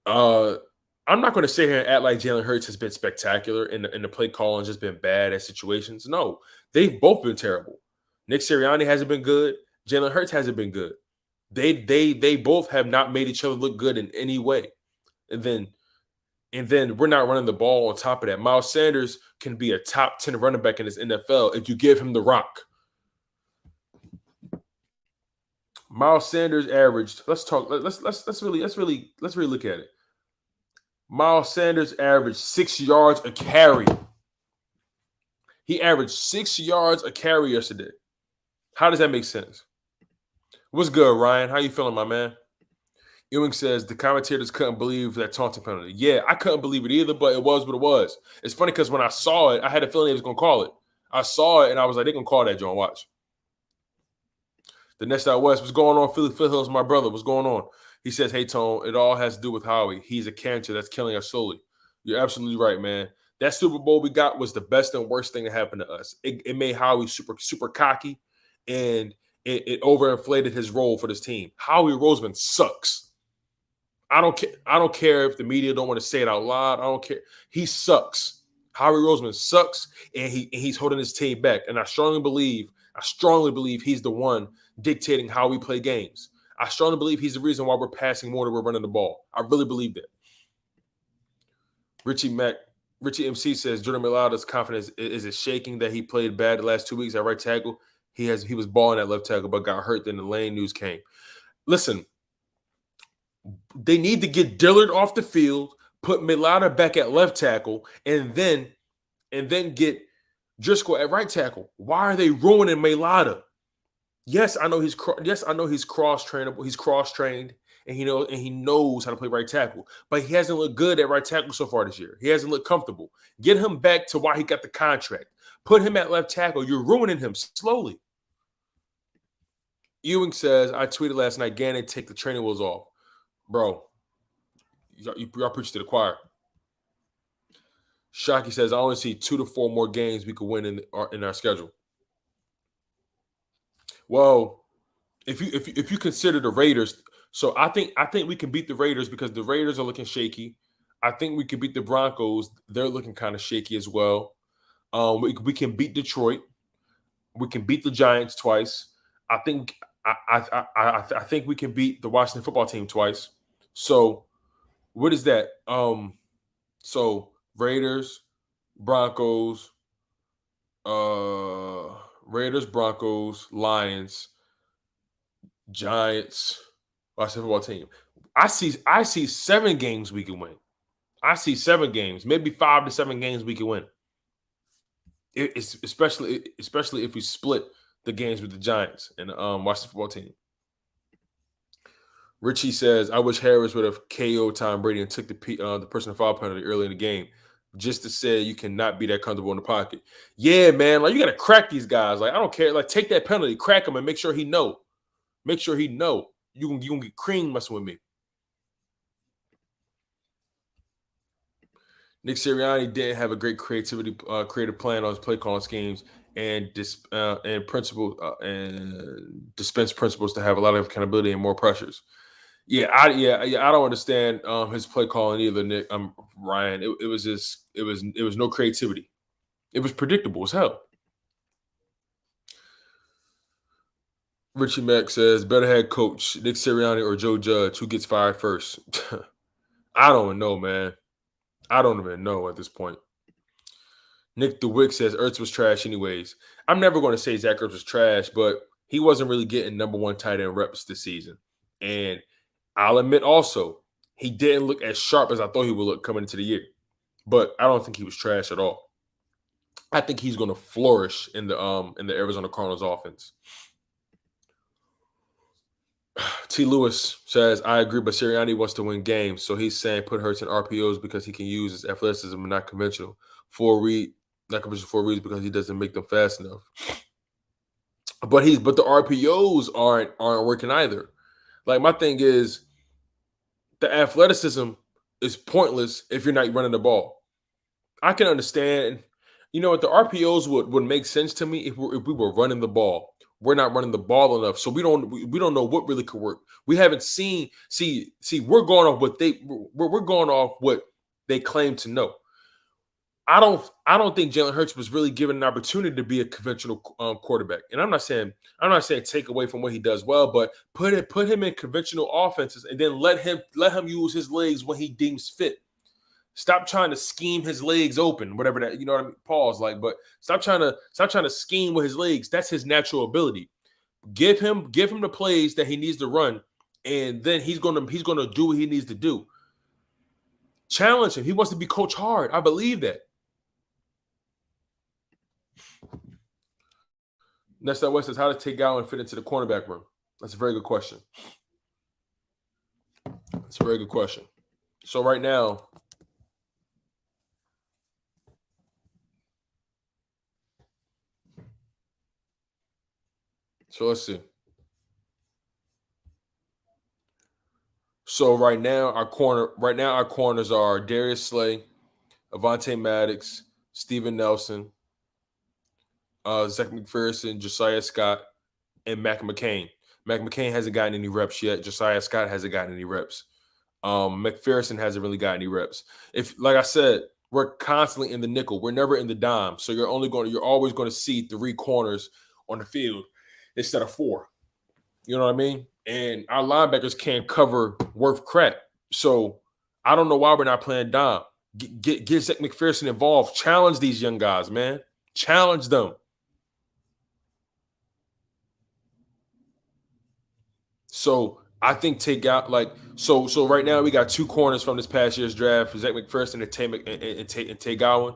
I'm not going to sit here and act like Jalen Hurts has been spectacular and the play calling just been bad at situations. No, they've both been terrible. Nick Sirianni hasn't been good. Jalen Hurts hasn't been good. They both have not made each other look good in any way. And then we're not running the ball on top of that. Miles Sanders can be a top 10 running back in this NFL if you give him the rock. Miles Sanders averaged. Let's really look at it. Miles Sanders averaged 6 yards a carry. He averaged 6 yards a carry yesterday. How does that make sense? What's good, Ryan? How you feeling, my man? Ewing says the commentators couldn't believe that taunting penalty. Yeah, I couldn't believe it either, but it was what it was. It's funny because when I saw it, I had a feeling they was going to call it. I saw it, and I was like, they're going to call that, John. Watch. The next out west, what's going on? Philly Hills, my brother. What's going on? He says, hey, Tone, it all has to do with Howie. He's a cancer that's killing us slowly. You're absolutely right, man. That Super Bowl we got was the best and worst thing that happened to us. It made Howie super, super cocky, and it overinflated his role for this team. Howie Roseman sucks. I don't care if the media don't want to say it out loud. I don't care. He sucks. Howie Roseman sucks, and he's holding his team back. And I strongly believe he's the one dictating how we play games. I strongly believe he's the reason why we're passing more than we're running the ball. I really believe that. Richie MC says Jordan Mailata's confidence is it shaking that he played bad the last 2 weeks at right tackle. He was balling at left tackle, but got hurt. Then the Lane news came. Listen. They need to get Dillard off the field, put Mailata back at left tackle, and then get Driscoll at right tackle. Why are they ruining Mailata? Yes, I know he's cross-trainable. He's cross-trained, and he knows how to play right tackle. But he hasn't looked good at right tackle so far this year. He hasn't looked comfortable. Get him back to why he got the contract. Put him at left tackle. You're ruining him slowly. Ewing says, I tweeted last night, Gannon, take the training wheels off. Bro, y'all preach to the choir. Shockey says, I only see 2 to 4 more games we could win in our schedule. Well, if you consider the Raiders, so I think we can beat the Raiders because the Raiders are looking shaky. I think we can beat the Broncos. They're looking kind of shaky as well. We can beat Detroit. We can beat the Giants twice. I think I think we can beat the Washington football team twice. So what is that? So Raiders, Broncos, Raiders, Broncos, Lions, Giants, Washington football team. I see 7 games we can win. I see 7 games, maybe 5 to 7 games we can win. It's especially if we split the games with the Giants and Washington football team. Richie says, "I wish Harris would have KO Tom Brady and took the personal foul penalty early in the game, just to say you cannot be that comfortable in the pocket." Yeah, man, like you got to crack these guys. Like I don't care, like take that penalty, crack him, and make sure he know. Make sure he know you gonna get cream messing with me. Nick Sirianni didn't have a great creative plan on his play calling schemes and dispense principles to have a lot of accountability and more pressures. I don't understand his play calling either, Nick. Ryan. It was no creativity. It was predictable as hell. Richie Mack says, better head coach, Nick Sirianni or Joe Judge, who gets fired first? I don't know, man. I don't even know at this point. Nick DeWick says Ertz was trash anyways. I'm never going to say Zach Ertz was trash, but he wasn't really getting number 1 tight end reps this season. And I'll admit also, he didn't look as sharp as I thought he would look coming into the year. But I don't think he was trash at all. I think he's going to flourish in the Arizona Cardinals offense. T. Lewis says, I agree, but Sirianni wants to win games. So he's saying put Hurts in RPOs because he can use his athleticism and not conventional. Not conventional 4 reads because he doesn't make them fast enough. But the RPOs aren't working either. Like my thing is the athleticism is pointless if you're not running the ball. I can understand, you know what, the RPOs would make sense to me if we were running the ball. We're not running the ball enough, so we don't know what really could work. We haven't seen. See, we're going off we're going off what they claim to know. I don't think Jalen Hurts was really given an opportunity to be a conventional quarterback. And I'm not saying take away from what he does well, but put him in conventional offenses and then let him use his legs when he deems fit. Stop trying to scheme his legs open, whatever that, you know what I mean? Pause, like, but stop trying to scheme with his legs. That's his natural ability. Give him the plays that he needs to run, and then he's gonna do what he needs to do. Challenge him. He wants to be coach hard. I believe that. Next up, West says, how does Tay Gowan fit into the cornerback room? That's a very good question. That's a very good question. So right now, let's see. So right now our corners are Darius Slay, Avonte Maddox, Steven Nelson, Zach McPherson, Josiah Scott, and Mac McCain. Mac McCain hasn't gotten any reps yet. Josiah Scott hasn't gotten any reps. McPherson hasn't really got any reps. If, like I said, we're constantly in the nickel. We're never in the dime. So you're always going to see 3 corners on the field instead of 4. You know what I mean? And our linebackers can't cover worth crap. So I don't know why we're not playing dime. Get Zach McPherson involved. Challenge these young guys, man. Challenge them. So I think so right now we got 2 corners from this past year's draft, Zach McPherson and Tay Gowan.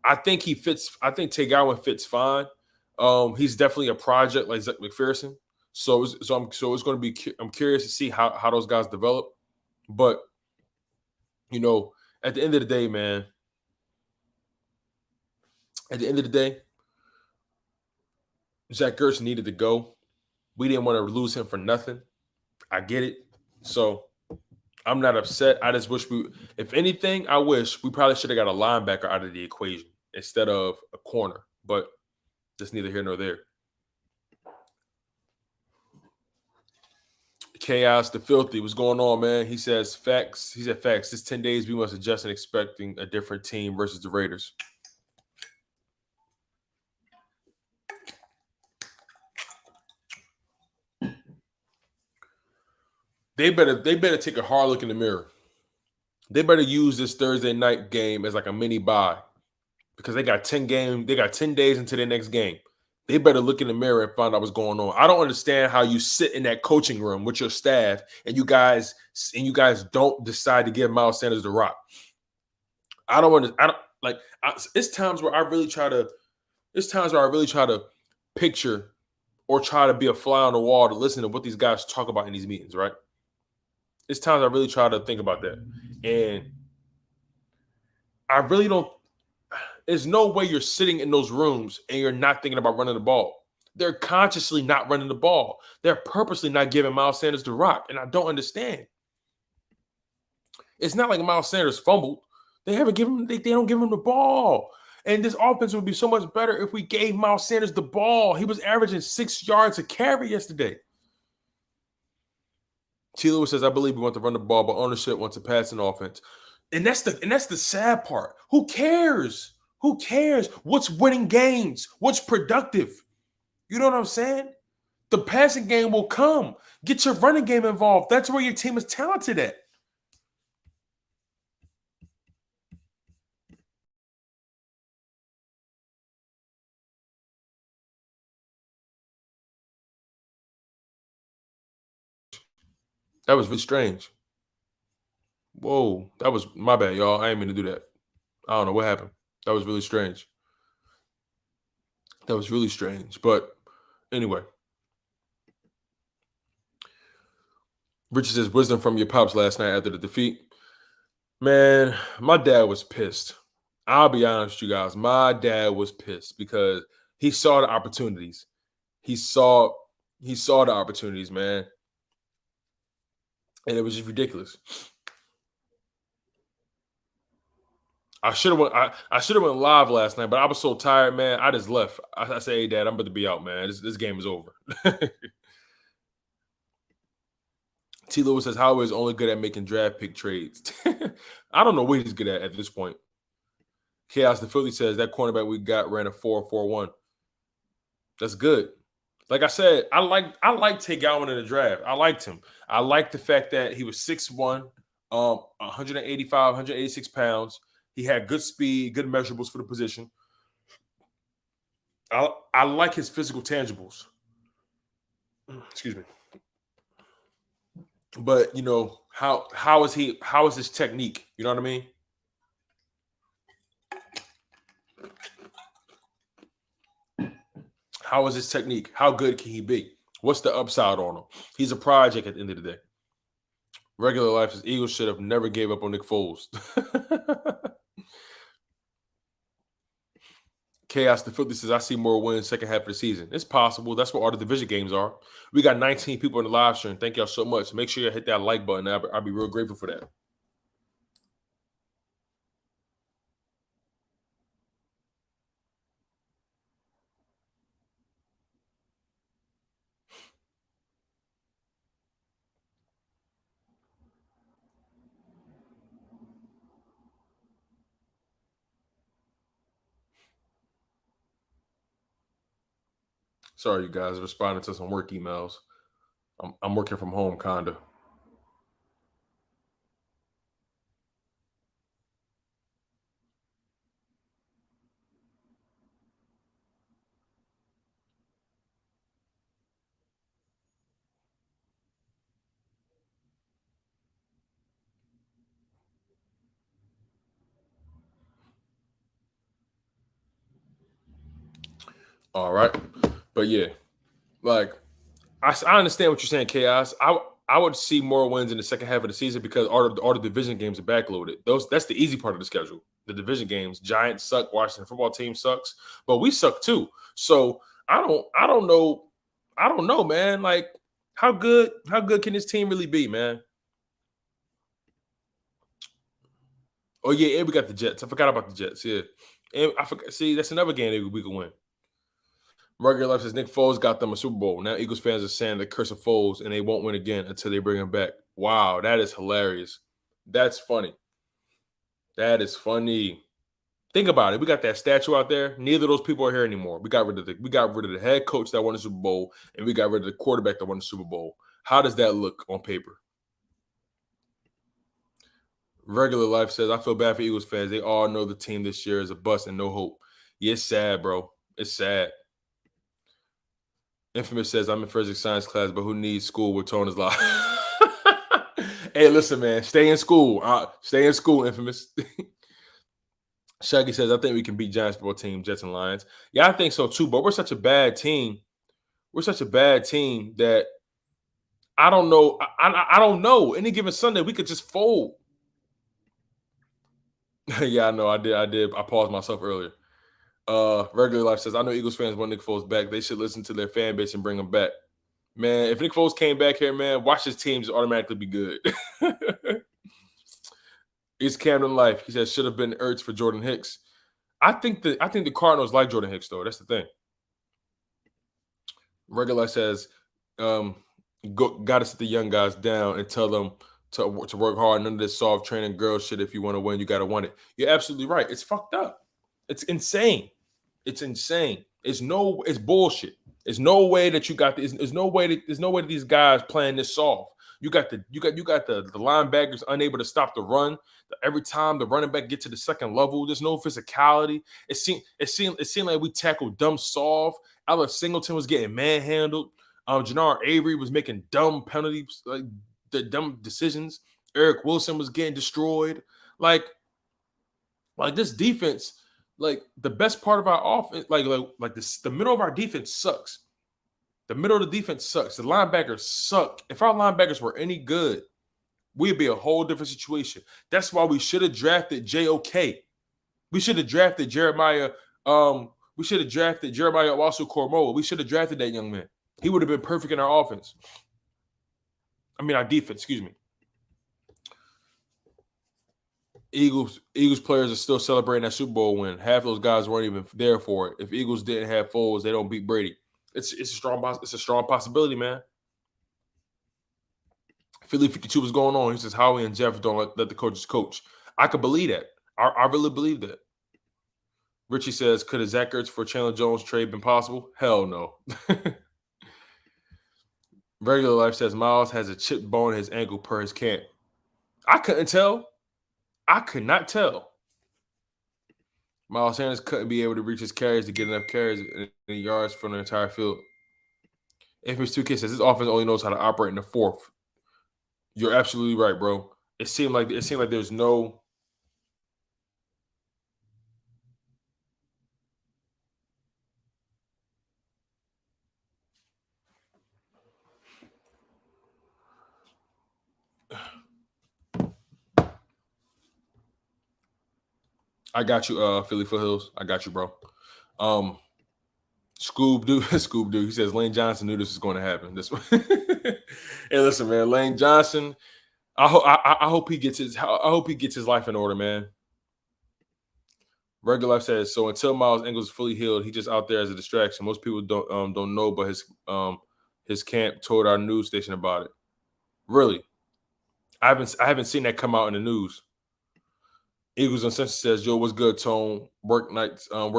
I think he fits. I think Tay Gowan fits fine. He's definitely a project like Zach McPherson. So it's going to be. I'm curious to see how those guys develop. But you know, at the end of the day, man. At the end of the day, Zach Ertz needed to go. We didn't want to lose him for nothing. I get it. So I'm not upset. I just wish if anything, I wish we probably should have got a linebacker out of the equation instead of a corner. But that's neither here nor there. Chaos the Filthy. What's going on, man? He says facts. He said facts. It's 10 days we must adjust and expecting a different team versus the Raiders. They better take a hard look in the mirror. They better use this Thursday night game as like a mini bye because they got 10 days into their next game. They better look in the mirror and find out what's going on. I don't understand how you sit in that coaching room with your staff and you guys don't decide to give Miles Sanders the rock. I don't want to. I don't like. It's times where I really try to. It's times where I really try to picture or try to be a fly on the wall to listen to what these guys talk about in these meetings. Right. It's times I really try to think about that, and I really don't. There's no way you're sitting in those rooms and you're not thinking about running the ball. They're consciously not running the ball. They're purposely not giving Miles Sanders the rock, and I don't understand. It's not like Miles Sanders fumbled. They haven't given him. They don't give him the ball. And this offense would be so much better if we gave Miles Sanders the ball. He was averaging 6 yards a carry yesterday. T. Lewis says, "I believe we want to run the ball, but ownership wants a passing offense." And that's the sad part. Who cares? Who cares? What's winning games? What's productive? You know what I'm saying? The passing game will come. Get your running game involved. That's where your team is talented at. That was really strange. Whoa, that was my bad, y'all. I didn't mean to do that. I don't know what happened. That was really strange. That was really strange. But anyway, Richard says, "Wisdom from your pops last night after the defeat." Man, my dad was pissed. I'll be honest with you guys. My dad was pissed because he saw the opportunities. He saw the opportunities, man. And it was just ridiculous. I should have went. I should have went live last night, but I was so tired, man. I just left. I said, "Hey, Dad, I'm about to be out, man. This game is over." T. Lewis says, "Howard is only good at making draft pick trades." I don't know what he's good at this point. Chaos the Philly says that cornerback we got ran a 4.41. That's good. Like I said, I like Tay Gowan in the draft. I liked him. I liked the fact that he was 6'1", 185, 186 pounds. He had good speed, good measurables for the position. I like his physical tangibles. Excuse me. But you know, how is his technique? You know what I mean? How is his technique? How good can he be? What's the upside on him? He's a project at the end of the day. Regular life is Eagles should have never gave up on Nick Foles. Chaos the Philly says, "I see more wins second half of the season." It's possible. That's what all the division games are. We got 19 people in the live stream. Thank y'all so much. Make sure you hit that like button. I'll be real grateful for that. Sorry, you guys, responding to some work emails. I'm working from home, kinda. All right, but yeah, like I understand what you're saying, Chaos. I would see more wins in the second half of the season because all the division games are backloaded. That's the easy part of the schedule. The division games. Giants suck. Washington football team sucks, but we suck too. So I don't know. I don't know, man. Like how good can this team really be, man? Oh yeah, and we got the Jets. I forgot about the Jets. Yeah, and I forgot. See, that's another game that we can win. Margaret Life says Nick Foles got them a Super Bowl. Now Eagles fans are saying the curse of Foles, and they won't win again until they bring him back. Wow, that is hilarious. That's funny. That is funny. Think about it. We got that statue out there. Neither of those people are here anymore. We got rid of the head coach that won the Super Bowl, and we got rid of the quarterback that won the Super Bowl. How does that look on paper? Regular Life says, I feel bad for Eagles fans. They all know the team this year is a bust and no hope. Yeah, it's sad, bro. It's sad. Infamous says, I'm in physics science class, but who needs school with Tone is live? Hey, listen, man. Stay in school. Stay in school, Infamous. Shaggy says, I think we can beat Giants football team, Jets and Lions. Yeah, I think so too, but we're such a bad team. We're such a bad team that I don't know. I don't know. Any given Sunday, we could just fold. Yeah, I know. I did. I paused myself earlier. Regular Life says, I know Eagles fans want Nick Foles back. They should listen to their fan base and bring him back. Man, if Nick Foles came back here, man, watch his teams automatically be good. It's Camden Life. He says, should have been Ertz for Jordan Hicks. I think the Cardinals like Jordan Hicks, though. That's the thing. Regular says, got to sit the young guys down and tell them to work hard. None of this soft training girl shit. If you want to win, you got to win it. You're absolutely right. It's fucked up. It's insane. It's insane. It's bullshit. There's no way that you got this. There's no way that these guys playing this soft. You got the linebackers unable to stop the run. Every time the running back get to the second level, there's no physicality. It seemed like we tackled dumb soft. Alex Singleton was getting manhandled. Jannard Avery was making dumb penalties, like the dumb decisions. Eric Wilson was getting destroyed. Like this defense, like the best part of our offense, the middle of our defense sucks. The middle of the defense sucks. The linebackers suck. If our linebackers were any good, we'd be a whole different situation. That's why we should have drafted JOK. We should have drafted Jeremiah. We should have drafted Jeremiah Owusu-Koramoah. We should have drafted that young man. He would have been perfect in our offense. Our defense, excuse me. Eagles players are still celebrating that Super Bowl win. Half those guys weren't even there for it. If Eagles didn't have Foles, they don't beat Brady. It's a strong possibility, man. Philly 52 was going on. He says Howie and Jeff don't let the coaches coach. I could believe that. I really believe that. Richie says, could a Zach Ertz for Chandler Jones trade been possible? Hell no. Regular Life says Miles has a chipped bone in his ankle per his camp. I couldn't tell. I could not tell. Miles Sanders couldn't be able to reach his carries to get enough carries and yards for the entire field. Infamous 2K says this offense only knows how to operate in the fourth. You're absolutely right, bro. It seemed like there's no. I got you, Philly Foothills. I got you, bro. Scoob-Doo. He says Lane Johnson knew this was going to happen. This one. Hey, listen, man. Lane Johnson. I hope he gets his life in order, man. Regular Life says so. Until Miles Ingles is fully healed, he's just out there as a distraction. Most people don't know, but his camp told our news station about it. Really, I haven't seen that come out in the news. Eagles Uncensored says, Joe, what's good, Tone? Work nights and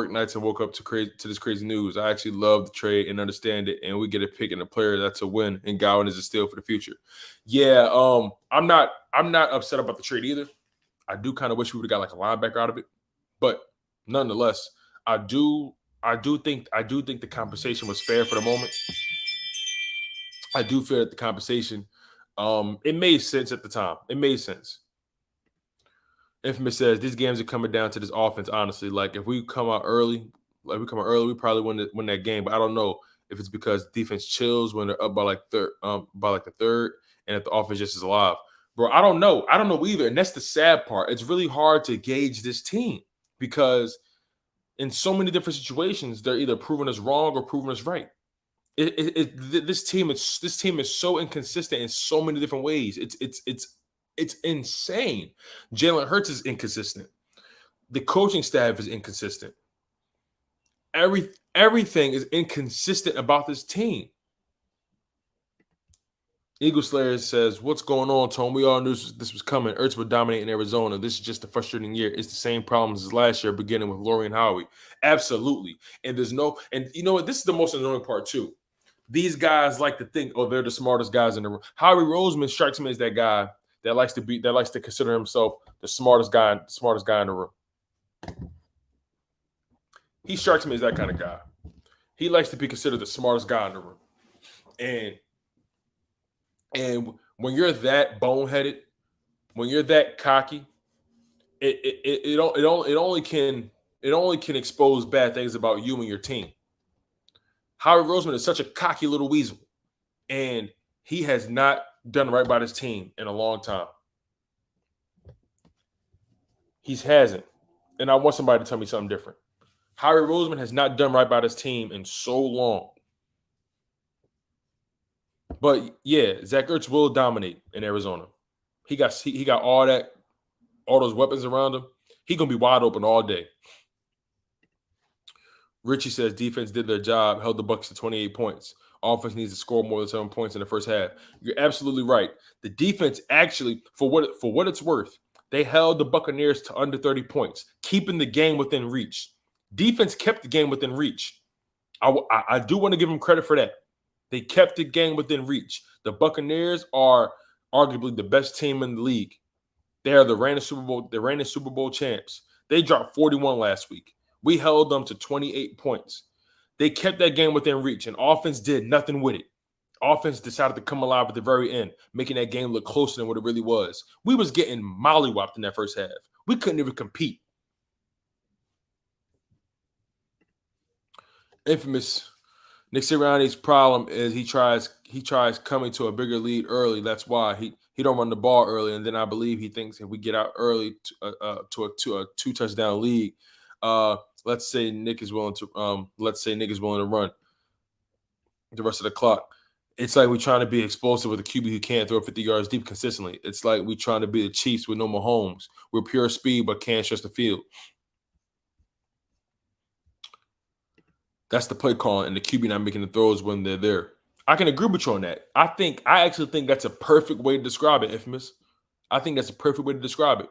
woke up to this crazy news. I actually love the trade and understand it, and we get a pick and a player that's a win, and Gowan is a steal for the future. Yeah, I'm not upset about the trade either. I do kind of wish we would have got like a linebacker out of it, but nonetheless, I do think the compensation was fair for the moment. I do feel that the compensation, it made sense at the time. It made sense. Infamous says these games are coming down to this offense. Honestly, like if we come out early, we probably win that game. But I don't know if it's because defense chills when they're up by the third, and if the offense just is alive, bro. I don't know either, and that's the sad part. It's really hard to gauge this team because in so many different situations, they're either proving us wrong or proving us right. This team is so inconsistent in so many different ways. It's insane. Jalen Hurts is inconsistent. The coaching staff is inconsistent. Everything is inconsistent about this team. Eagle Slayer says, what's going on, Tone? We all knew this was coming. Ertz would dominate in Arizona. This is just a frustrating year. It's the same problems as last year, beginning with Laurie and Howie. Absolutely. And you know what? This is the most annoying part, too. These guys like to think, they're the smartest guys in the room. Howie Roseman strikes me as that guy that likes to consider himself the smartest guy in the room. He strikes me as that kind of guy. He likes to be considered the smartest guy in the room. And when you're that boneheaded, when you're that cocky, it only can expose bad things about you and your team. Howard Roseman is such a cocky little weasel, and he has not done right by this team in a long time. He hasn't, and I want somebody to tell me something different. Howard Roseman has not done right by this team in so long. But yeah, Zach Ertz will dominate in Arizona. He got all those weapons around him. He's gonna be wide open all day. Richie says defense did their job, held the Bucs to 28 points. Offense needs to score more than 7 points in the first half. You're absolutely right. The defense actually, for what it's worth, they held the Buccaneers to under 30 points, keeping the game within reach. Defense kept the game within reach. I do want to give them credit for that. They kept the game within reach. The Buccaneers are arguably the best team in the league. They are the reigning Super Bowl champs. They dropped 41 last week. We held them to 28 points. They kept that game within reach, and offense did nothing with it. Offense decided to come alive at the very end, making that game look closer than what it really was. We was getting mollywopped in that first half. We couldn't even compete. Infamous Nick Sirianni's problem is he tries coming to a bigger lead early. That's why he don't run the ball early, and then I believe he thinks if we get out early to a 2-touchdown league, let's say Nick is willing to run the rest of the clock. It's like we're trying to be explosive with a QB who can't throw 50 yards deep consistently. It's like we're trying to be the Chiefs with no Mahomes. We're pure speed but can't stretch the field. That's the play calling and the QB not making the throws when they're there. I can agree with you on that. I actually think that's a perfect way to describe it, Infamous. I think that's a perfect way to describe it.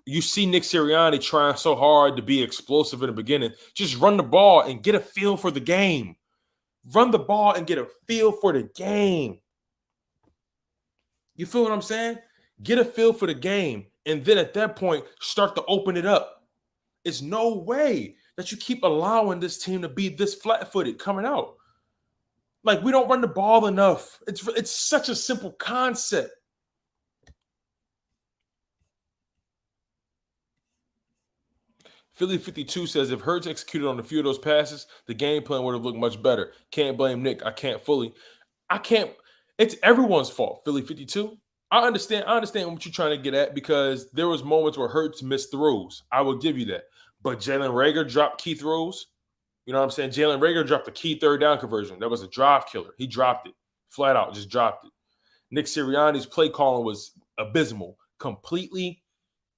You see Nick Sirianni trying so hard to be explosive in the beginning. Just run the ball and get a feel for the game. Run the ball and get a feel for the game. You feel what I'm saying? Get a feel for the game. And then at that point, start to open it up. It's no way that you keep allowing this team to be this flat-footed coming out. Like, we don't run the ball enough. It's such a simple concept. Philly 52 says if Hurts executed on a few of those passes, the game plan would have looked much better. Can't blame Nick. I can't. It's everyone's fault, Philly 52. I understand what you're trying to get at because there was moments where Hurts missed throws. I will give you that. But Jalen Reagor dropped key throws. You know what I'm saying? Jalen Reagor dropped a key third down conversion. That was a drive killer. He dropped it. Flat out, just dropped it. Nick Sirianni's play calling was abysmal. Completely,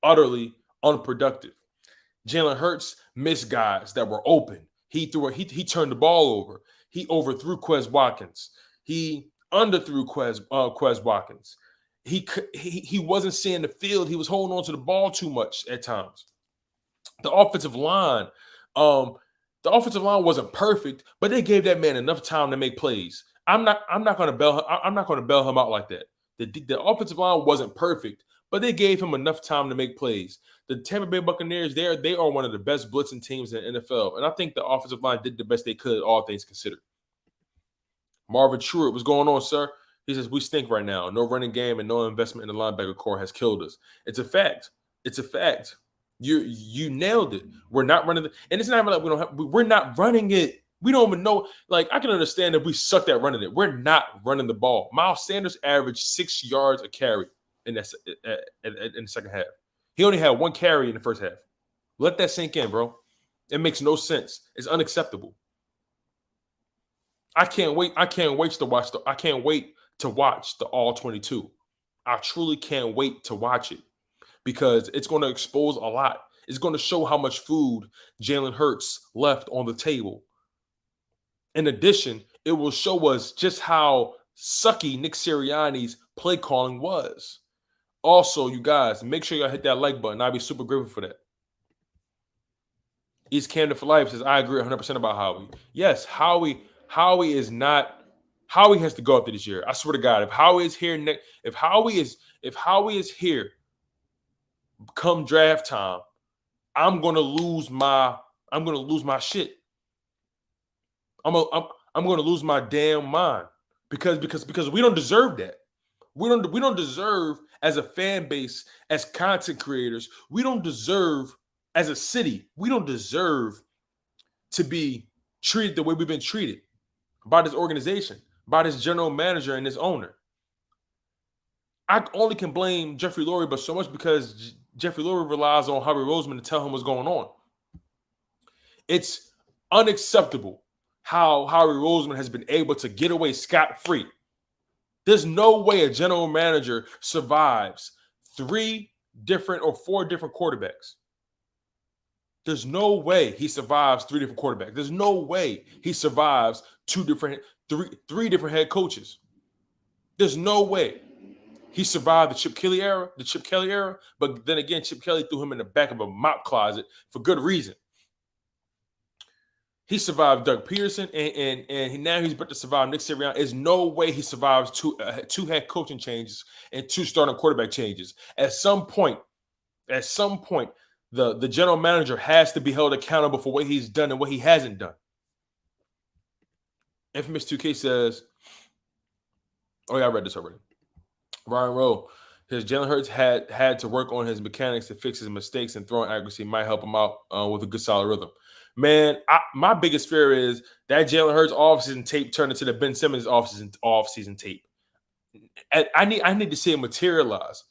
utterly unproductive. Jalen Hurts missed guys that were open. He turned the ball over. He overthrew Quez Watkins. He underthrew Quez Watkins. He wasn't seeing the field. He was holding on to the ball too much at times. The offensive line wasn't perfect, but they gave that man enough time to make plays. I'm not going to bail him out like that. The offensive line wasn't perfect, but they gave him enough time to make plays. The Tampa Bay Buccaneers, they are one of the best blitzing teams in the NFL, and I think the offensive line did the best they could, all things considered. Marvin Truitt, what's going on, sir? He says, we stink right now. No running game and no investment in the linebacker core has killed us. It's a fact. It's a fact. You nailed it. We're not running and it's not even like we're not running it. We don't even know. Like, I can understand if we sucked at running it. We're not running the ball. Miles Sanders averaged 6 yards a carry in the second half. He only had 1 carry in the first half. Let that sink in, bro. It makes no sense. It's unacceptable. I can't wait to watch the all 22. I truly can't wait to watch it because it's going to expose a lot. It's going to show how much food Jalen Hurts left on the table. In addition, it will show us just how sucky Nick Sirianni's play calling was. Also, you guys, make sure y'all hit that like button. I'd be super grateful for that. East Camden for Life says, I agree 100% about Howie. Yes, Howie is not Howie has to go after this year. I swear to God, if Howie is here if Howie is here come draft time, I'm gonna lose my shit. I'm gonna lose my damn mind because we don't deserve that. We don't deserve as a fan base, as content creators, we don't deserve as a city, we don't deserve to be treated the way we've been treated by this organization, by this general manager and this owner. I only can blame Jeffrey Lurie, but so much because Jeffrey Lurie relies on Howie Roseman to tell him what's going on. It's unacceptable how Howie Roseman has been able to get away scot-free. There's no way a general manager survives 3 different or 4 different quarterbacks. There's no way he survives 3 different quarterbacks. There's no way he survives 3 different head coaches. There's no way he survived the Chip Kelly era, but then again, Chip Kelly threw him in the back of a mop closet for good reason. He survived Doug Peterson, and now he's about to survive Nick Sirianni. There's no way he survives 2 head coaching changes and 2 starting quarterback changes. At some point, the general manager has to be held accountable for what he's done and what he hasn't done. Infamous 2K says, oh yeah, I read this already. Ryan Rowe, his Jalen Hurts had to work on his mechanics to fix his mistakes, and throwing accuracy might help him out with a good solid rhythm. Man, my biggest fear is that Jalen Hurts offseason tape turned into the Ben Simmons offseason tape. I need to see it materialize.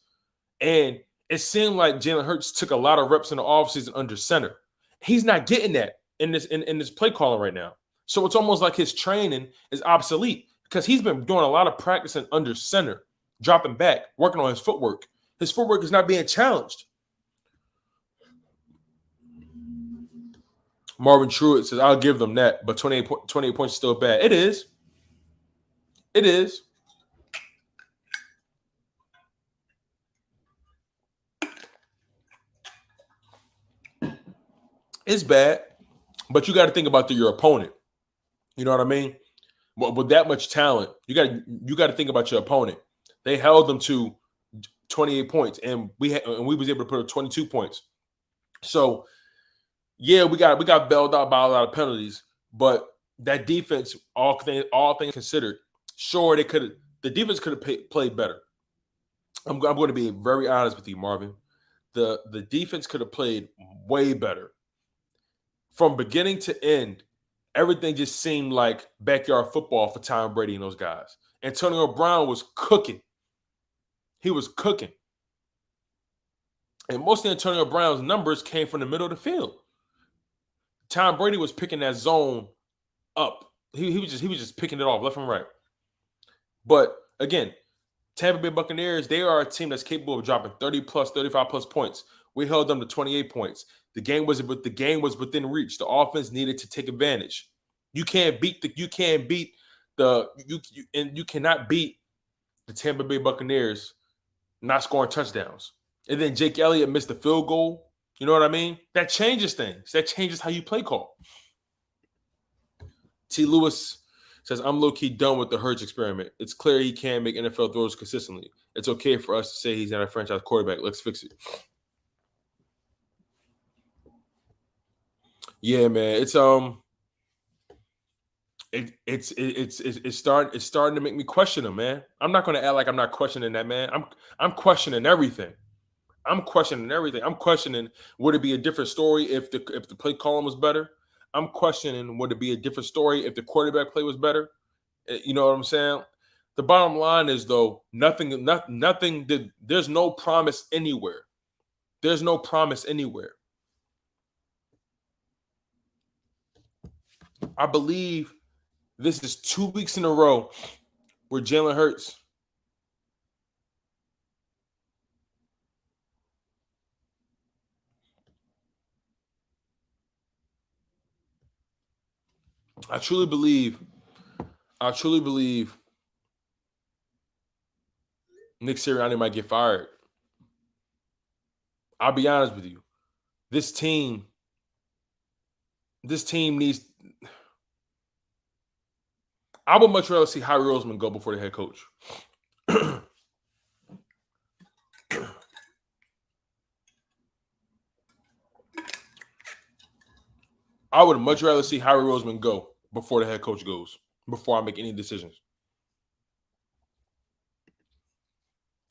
And it seemed like Jalen Hurts took a lot of reps in the offseason under center. He's not getting that in this play calling right now. So it's almost like his training is obsolete because he's been doing a lot of practicing under center, dropping back, working on his footwork. His footwork is not being challenged. Marvin Truitt says, I'll give them that, but 28 points is still bad. It is. It is. It's bad, but you got to think about your opponent. You know what I mean? With that much talent, you got to think about your opponent. They held them to 28 points, and we was able to put up 22 points. So, yeah, we got bailed out by a lot of penalties, but that defense, all things considered, sure the defense could have played better. I'm going to be very honest with you, Marvin. The defense could have played way better. From beginning to end, everything just seemed like backyard football for Tom Brady and those guys. Antonio Brown was cooking. He was cooking. And most of Antonio Brown's numbers came from the middle of the field. Tom Brady was picking that zone up. He was just picking it off left and right. But again, Tampa Bay Buccaneers, they are a team that's capable of dropping 30 plus, 35 plus points. We held them to 28 points. The game was within reach. The offense needed to take advantage. You cannot beat the Tampa Bay Buccaneers not scoring touchdowns. And then Jake Elliott missed the field goal. You know what I mean? That changes things. That changes how you play call. T. Lewis says, I'm low-key done with the Hurts experiment. It's clear he can't make NFL throws consistently. It's okay for us to say he's not a franchise quarterback. Let's fix it. Yeah, man. It's starting to make me question him, man. I'm not going to act like I'm not questioning that, man. I'm questioning everything. I'm questioning would it be a different story if the play calling was better? I'm questioning would it be a different story if the quarterback play was better? You know what I'm saying? The bottom line is though, nothing. There's no promise anywhere. There's no promise anywhere. I believe this is 2 weeks in a row where Jalen Hurts I truly believe Nick Sirianni might get fired. I'll be honest with you. This team needs I would much rather see Howie Roseman go before the head coach. I would much rather see Howie Roseman go before the head coach goes, before I make any decisions.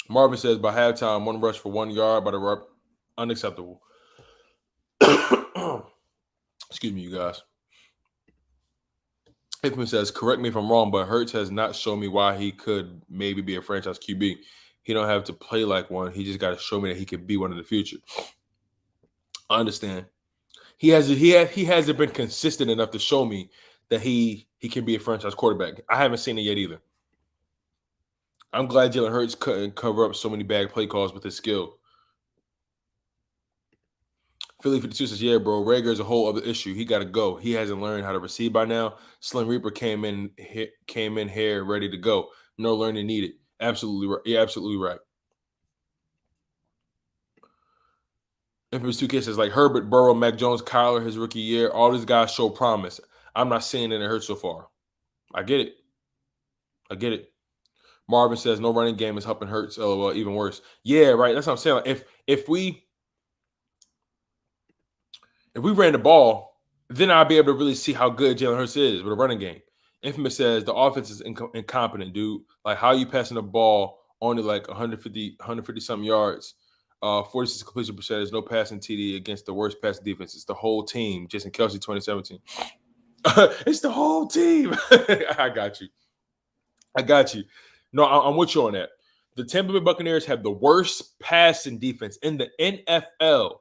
Marvin says, by halftime, 1 rush for 1 yard by the rep. Unacceptable. Excuse me, you guys. Hickman says, correct me if I'm wrong, but Hurts has not shown me why he could maybe be a franchise QB. He don't have to play like one. He just got to show me that he could be one in the future. I understand. He hasn't been consistent enough to show me that he can be a franchise quarterback. I haven't seen it yet either. I'm glad Jalen Hurts couldn't cover up so many bad play calls with his skill. Philly 52 says, yeah, bro, Rager is a whole other issue. He got to go. He hasn't learned how to receive by now. Slim Reaper came in here ready to go. No learning needed. Absolutely right. Yeah, absolutely right. Infamous 2K says, like Herbert, Burrow, Mac Jones, Kyler, his rookie year, all these guys show promise. I'm not seeing it in Hurts so far. I get it. Marvin says, no running game is helping Hurts. LOL, even worse. Yeah, right. That's what I'm saying. Like, if we ran the ball, then I'd be able to really see how good Jalen Hurts is with a running game. Infamous says the offense is incompetent, dude. Like, how are you passing the ball only like 150 something yards, 46 completion percentage, no passing TD against the worst passing defense? It's the whole team. Jason Kelsey, 2017. It's the whole team. I got you. No, I'm with you on that. The Tampa Bay Buccaneers have the worst passing defense in the NFL.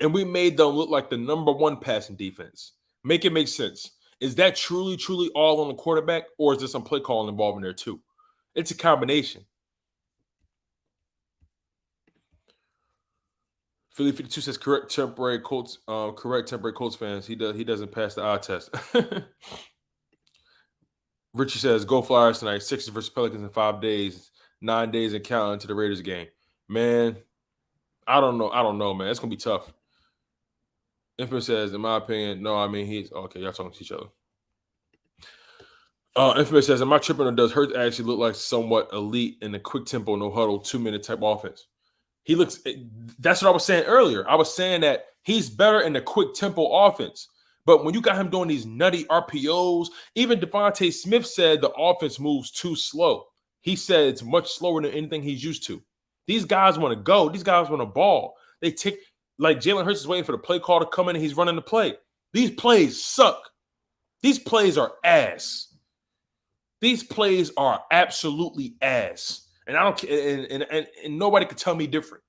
And we made them look like the number 1 passing defense. Make it make sense. Is that truly all on the quarterback, or is there some play calling involved in there too? It's a combination. Philly 52 says, correct temporary Colts fans. He doesn't pass the eye test. Richie says, go Flyers tonight. Sixers versus Pelicans in 5 days. 9 days and counting to the Raiders game. Man, I don't know, man. It's going to be tough. Infamous says, in my opinion, no, I mean, he's okay. Y'all talking to each other. Infamous says, am I tripping, or does Hurts actually look like somewhat elite in the quick tempo, no huddle, 2-minute type offense? He looks, that's what I was saying earlier. I was saying that he's better in the quick tempo offense. But when you got him doing these nutty RPOs, even Devontae Smith said the offense moves too slow. He said it's much slower than anything he's used to. These guys want to go. These guys want to ball. They take, like Jalen Hurts is waiting for the play call to come in and he's running the play. These plays suck. These plays are ass. These plays are absolutely ass. And I don't care, and nobody can tell me different.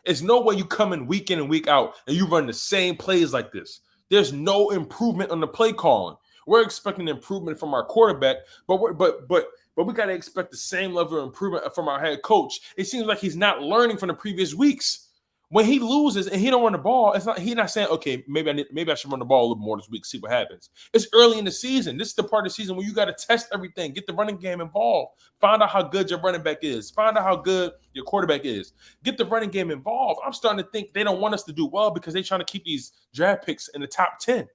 There's no way you come in and week out and you run the same plays like this. There's no improvement on the play calling. We're expecting improvement from our quarterback, but we got to expect the same level of improvement from our head coach. It seems like he's not learning from the previous weeks. When he loses and he don't run the ball, he's not saying, okay, maybe I should run the ball a little more this week, see what happens. It's early in the season. This is the part of the season where you got to test everything, get the running game involved, find out how good your running back is, find out how good your quarterback is, get the running game involved. I'm starting to think they don't want us to do well because they're trying to keep these draft picks in the top 10.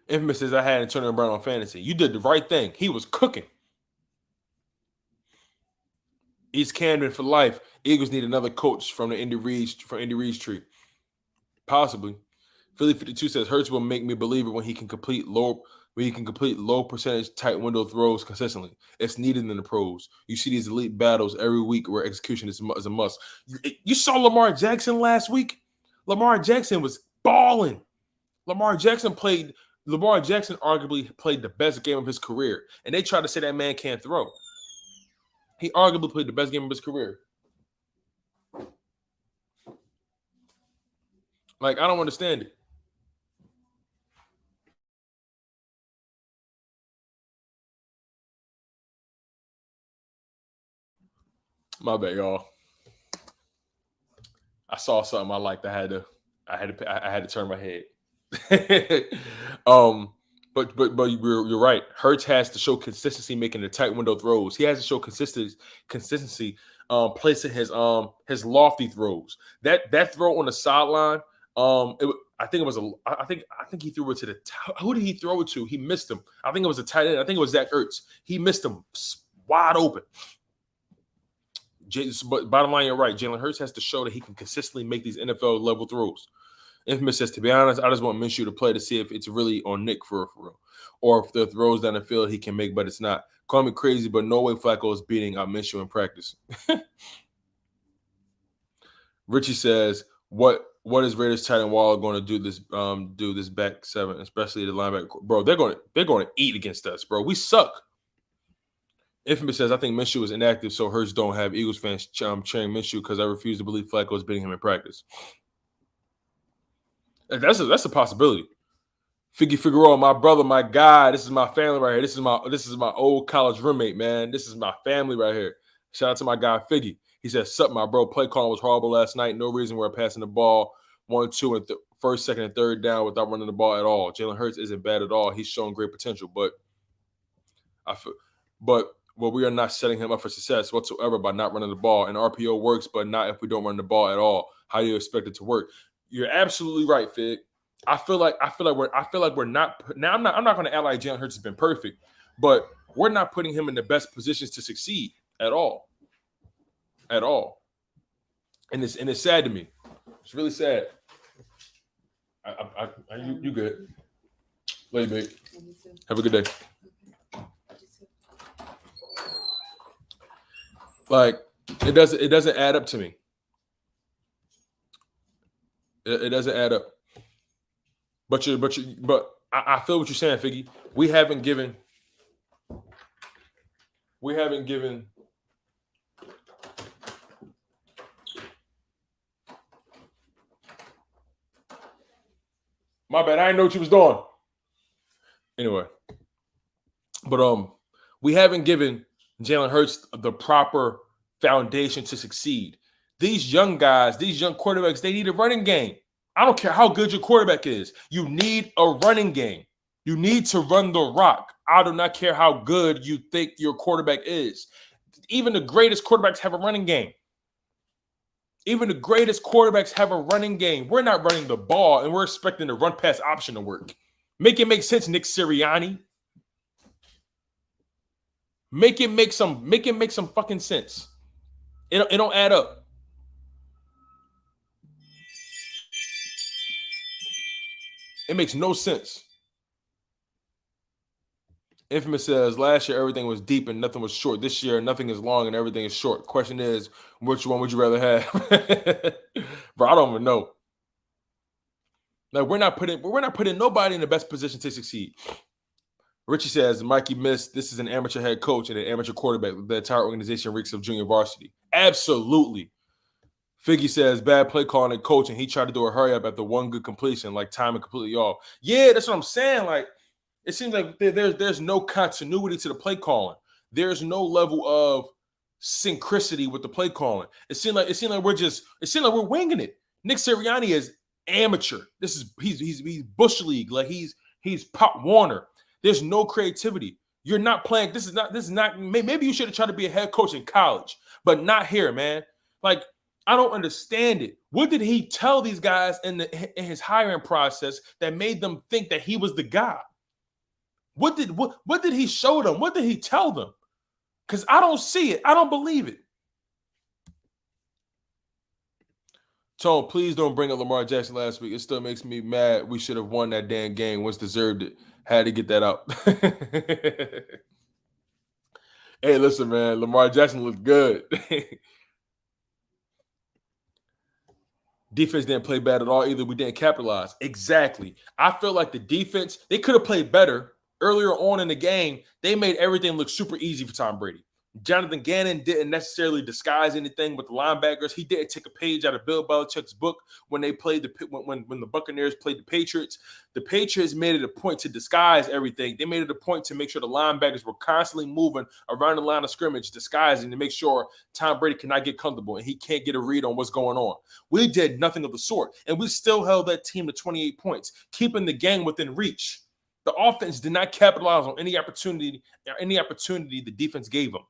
Infamous says, I had Antonio Brown on fantasy. You did the right thing. He was cooking. East Camden for life. Eagles need another coach from the Indy Reed's tree. Possibly. Philly 52 says, Hurts will make me believe it when he can complete low percentage tight window throws consistently. It's needed in the pros. You see these elite battles every week where execution is a must. You saw Lamar Jackson last week. Lamar Jackson was balling. Lamar Jackson arguably played the best game of his career. And they tried to say that man can't throw. He arguably played the best game of his career. Like, I don't understand it. My bad, y'all. I saw something I liked. I had to turn my head. But you're right. Hurts has to show consistency making the tight window throws. He has to show consistency placing his lofty throws. That throw on the sideline, I think he threw it to the who did he throw it to? He missed him. I think it was a tight end. I think it was Zach Ertz. He missed him wide open. But bottom line, you're right. Jalen Hurts has to show that he can consistently make these NFL level throws. Infamous says, to be honest, I just want Minshew to play to see if it's really on Nick for real, or if the throws down the field he can make, but it's not. Call me crazy, but no way Flacco is beating out Minshew in practice. Richie says, what is Raiders tight end Waller going to do this back seven, especially the linebacker? Bro, they're going to eat against us, bro. We suck. Infamous says, I think Minshew is inactive, so Hurts don't have Eagles fans cheering Minshew because I refuse to believe Flacco is beating him in practice. That's a possibility. Figgy Figueroa, my brother, my guy. This is my family right here. This is my old college roommate, man. This is my family right here. Shout out to my guy Figgy. He said, "Sup, my bro. Play calling was horrible last night. No reason we're passing the ball 1, 2, and first, second, and third down without running the ball at all. Jalen Hurts isn't bad at all. He's showing great potential, but we are not setting him up for success whatsoever by not running the ball. And RPO works, but not if we don't run the ball at all. How do you expect it to work?" You're absolutely right, Fig. I feel like we're not. Now I'm not going to act like Jalen Hurts has been perfect, but we're not putting him in the best positions to succeed at all. At all. And it's sad to me. It's really sad. You good? Love you, babe. Have a good day. Like it doesn't add up to me. It doesn't add up. But I feel what you're saying, Figgy. We haven't given. My bad. I didn't know what you was doing. Anyway, but we haven't given Jalen Hurts the proper foundation to succeed. These young guys, these young quarterbacks, they need a running game. I don't care how good your quarterback is. You need a running game. You need to run the rock. I do not care how good you think your quarterback is. Even the greatest quarterbacks have a running game. Even the greatest quarterbacks have a running game. We're not running the ball, and we're expecting the run-pass option to work. Make it make sense, Nick Sirianni. Make it make some fucking sense. It don't add up. It makes no sense. Infamous says, last year everything was deep and nothing was short. This year nothing is long and everything is short. Question is, which one would you rather have? Bro, I don't even know. Like we're not putting nobody in the best position to succeed. Richie says, Mikey missed. This is an amateur head coach and an amateur quarterback. The entire organization reeks of junior varsity. Absolutely. Figgy says, bad play calling and coaching. He tried to do a hurry up after one good completion, like timing completely off. Yeah, that's what I'm saying. Like, it seems like there's no continuity to the play calling. There's no level of synchronicity with the play calling. It seemed like we're winging it. Nick Sirianni is amateur. He's Bush League. Like he's Pop Warner. There's no creativity. You're not playing. This is not. Maybe you should have tried to be a head coach in college, but not here, man. Like, I don't understand it. What did he tell these guys in his hiring process that made them think that he was the guy? What did he show them? What did he tell them? Because I don't see it. I don't believe it. Tone, please don't bring up Lamar Jackson last week. It still makes me mad. We should have won that damn game. Once deserved it. Had to get that out. Hey, listen, man. Lamar Jackson looked good. Defense didn't play bad at all either. We didn't capitalize. Exactly. I feel like the defense, they could have played better earlier on in the game. They made everything look super easy for Tom Brady. Jonathan Gannon didn't necessarily disguise anything with the linebackers. He didn't take a page out of Bill Belichick's book when they played when the Buccaneers played the Patriots. The Patriots made it a point to disguise everything. They made it a point to make sure the linebackers were constantly moving around the line of scrimmage, disguising to make sure Tom Brady cannot get comfortable and he can't get a read on what's going on. We did nothing of the sort, and we still held that team to 28 points, keeping the game within reach. The offense did not capitalize on any opportunity the defense gave them.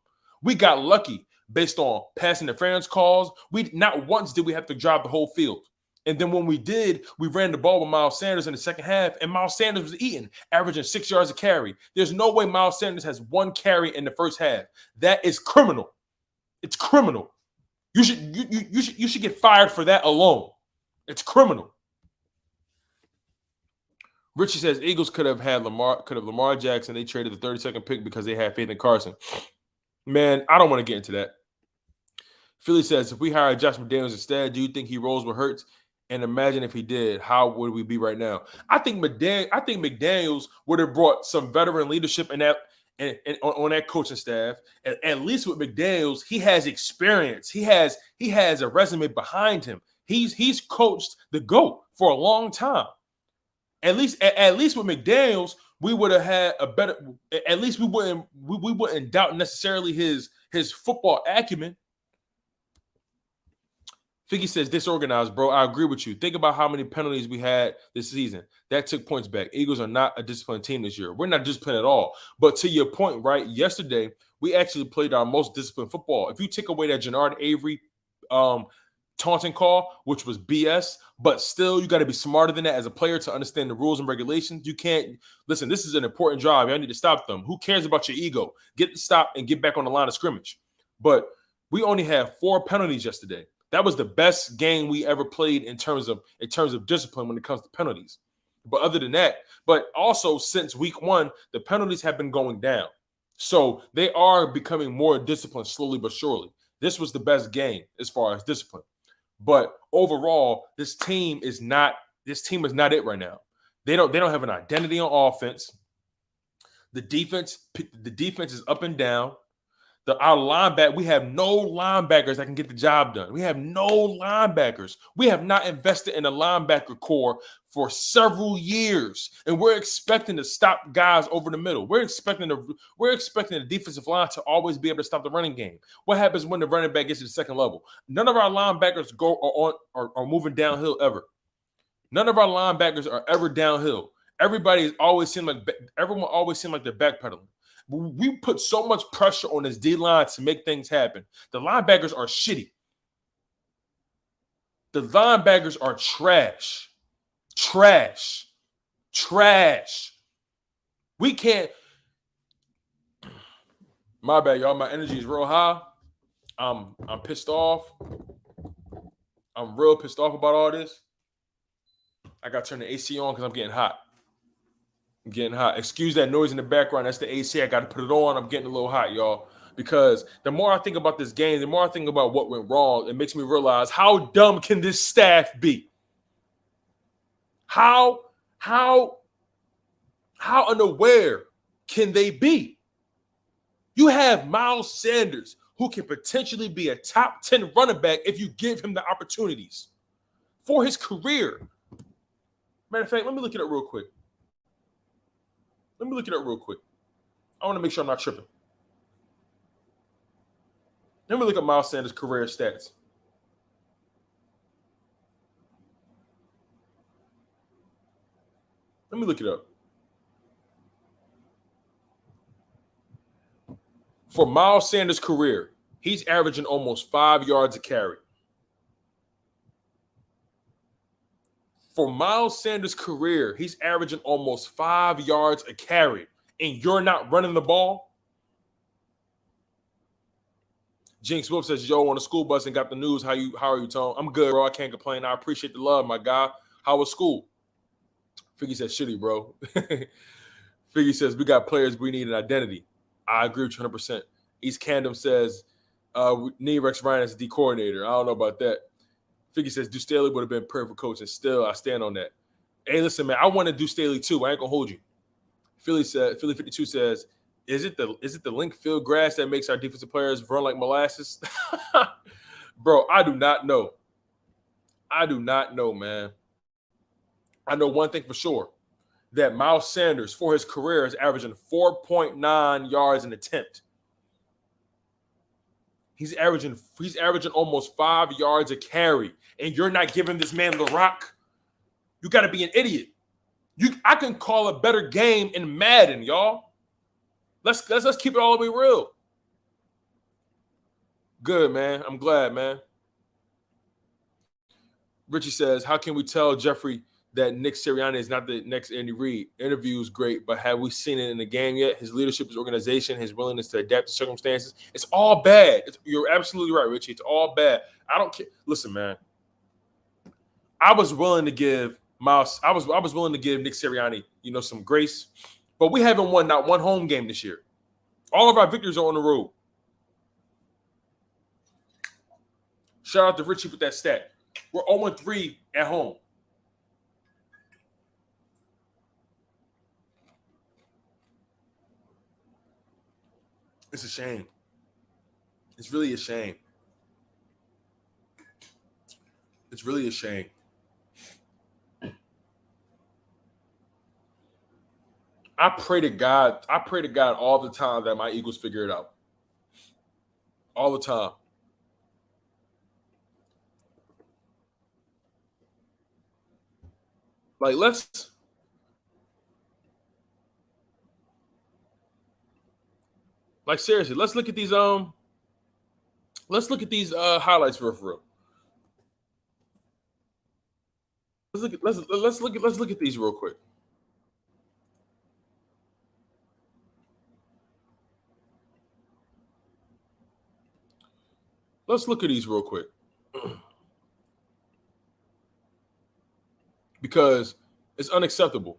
We got lucky. based on pass interference calls. We not once did we have to drive the whole field. And then when we did, we ran the ball with Miles Sanders in the second half, and Miles Sanders was eating, averaging 6 yards a carry. There's no way Miles Sanders has one carry in the first half. That is criminal. It's criminal. You should get fired for that alone. It's criminal. Richie says Eagles could have Lamar Jackson. They traded the 32nd pick because they had faith in Carson. Man, I don't want to get into that. Philly says, if we hire Josh McDaniels instead, do you think he rolls with Hurts? And imagine if he did, how would we be right now? I think McDaniels would have brought some veteran leadership in that and on that coaching staff. At least with McDaniels, he has experience. He has a resume behind him. He's coached the GOAT for a long time. At least with McDaniels, we would have had a better. At least we wouldn't doubt necessarily his football acumen. Figgy says, disorganized, bro. I agree with you. Think about how many penalties we had this season. That took points back. Eagles are not a disciplined team this year. We're not disciplined at all. But to your point, right, yesterday, we actually played our most disciplined football. If you take away that Jannard Avery taunting call, which was BS, but still, you got to be smarter than that as a player to understand the rules and regulations. You can't – listen, this is an important job. I need to stop them. Who cares about your ego? Get the stop and get back on the line of scrimmage. But we only had 4 penalties yesterday. That was the best game we ever played in terms of discipline when it comes to penalties. But other than that, but also since week 1, the penalties have been going down. So they are becoming more disciplined slowly but surely. This was the best game as far as discipline. But overall, this team is not it right now. They don't have an identity on offense. The defense is up and down. Our linebacker, we have no linebackers that can get the job done. We have no linebackers. We have not invested in a linebacker core for several years, and we're expecting to stop guys over the middle. We're expecting the defensive line to always be able to stop the running game. What happens when the running back gets to the second level? None of our linebackers are moving downhill ever. None of our linebackers are ever downhill. Everyone always seemed like they're backpedaling. We put so much pressure on this D-line to make things happen. The linebackers are shitty. The linebackers are trash. Trash. We can't. My bad, y'all. My energy is real high. I'm pissed off. I'm real pissed off about all this. I got to turn the AC on because I'm getting hot. Excuse that noise in the background. That's the AC. I got to put it on. I'm getting a little hot, y'all. Because the more I think about this game, the more I think about what went wrong, it makes me realize how dumb can this staff be? How unaware can they be? You have Miles Sanders, who can potentially be a top 10 running back if you give him the opportunities for his career. Matter of fact, let me look it up real quick. I want to make sure I'm not tripping. Let me look at Miles Sanders' career stats. Let me look it up. For Miles Sanders' career, he's averaging almost 5 yards a carry. For Miles Sanders' career, he's averaging almost 5 yards a carry, and you're not running the ball? Jinx Wolf says, yo, on the school bus and got the news. How are you, Tone? I'm good, bro. I can't complain. I appreciate the love, my guy. How was school? Figgy says, shitty, bro. Figgy says, we got players. We need an identity. I agree with you 100%. East Candom says, need Rex Ryan as the coordinator. I don't know about that. Figgy says, Du Staley would have been perfect coach, and still I stand on that. Hey, listen, man, I want to do Staley too. I ain't gonna hold you. Philly 52 says, is it the link field grass that makes our defensive players run like molasses? Bro, I do not know. Man. I know one thing for sure, that Miles Sanders for his career is averaging 4.9 yards an attempt. He's averaging almost 5 yards a carry, and you're not giving this man the rock. You got to be an idiot. I can call a better game in Madden, y'all. Let's keep it all the way real. Good, man. I'm glad, man. Richie says, how can we tell Jeffrey that Nick Sirianni is not the next Andy Reid? Interview is great, but have we seen it in the game yet? His leadership, his organization, his willingness to adapt to circumstances. It's all bad. You're absolutely right, Richie. It's all bad. I don't care. Listen, man. I was willing to give willing to give Nick Sirianni, some grace, but we haven't won not one home game this year. All of our victories are on the road. Shout out to Richie with that stat. We're 0-3 at home. It's a shame. It's really a shame. It's really a shame. I pray to God all the time that my Eagles figure it out. All the time. Seriously, let's look at these highlights for real. Let's look at these real quick. Let's look at these real quick. Because it's unacceptable.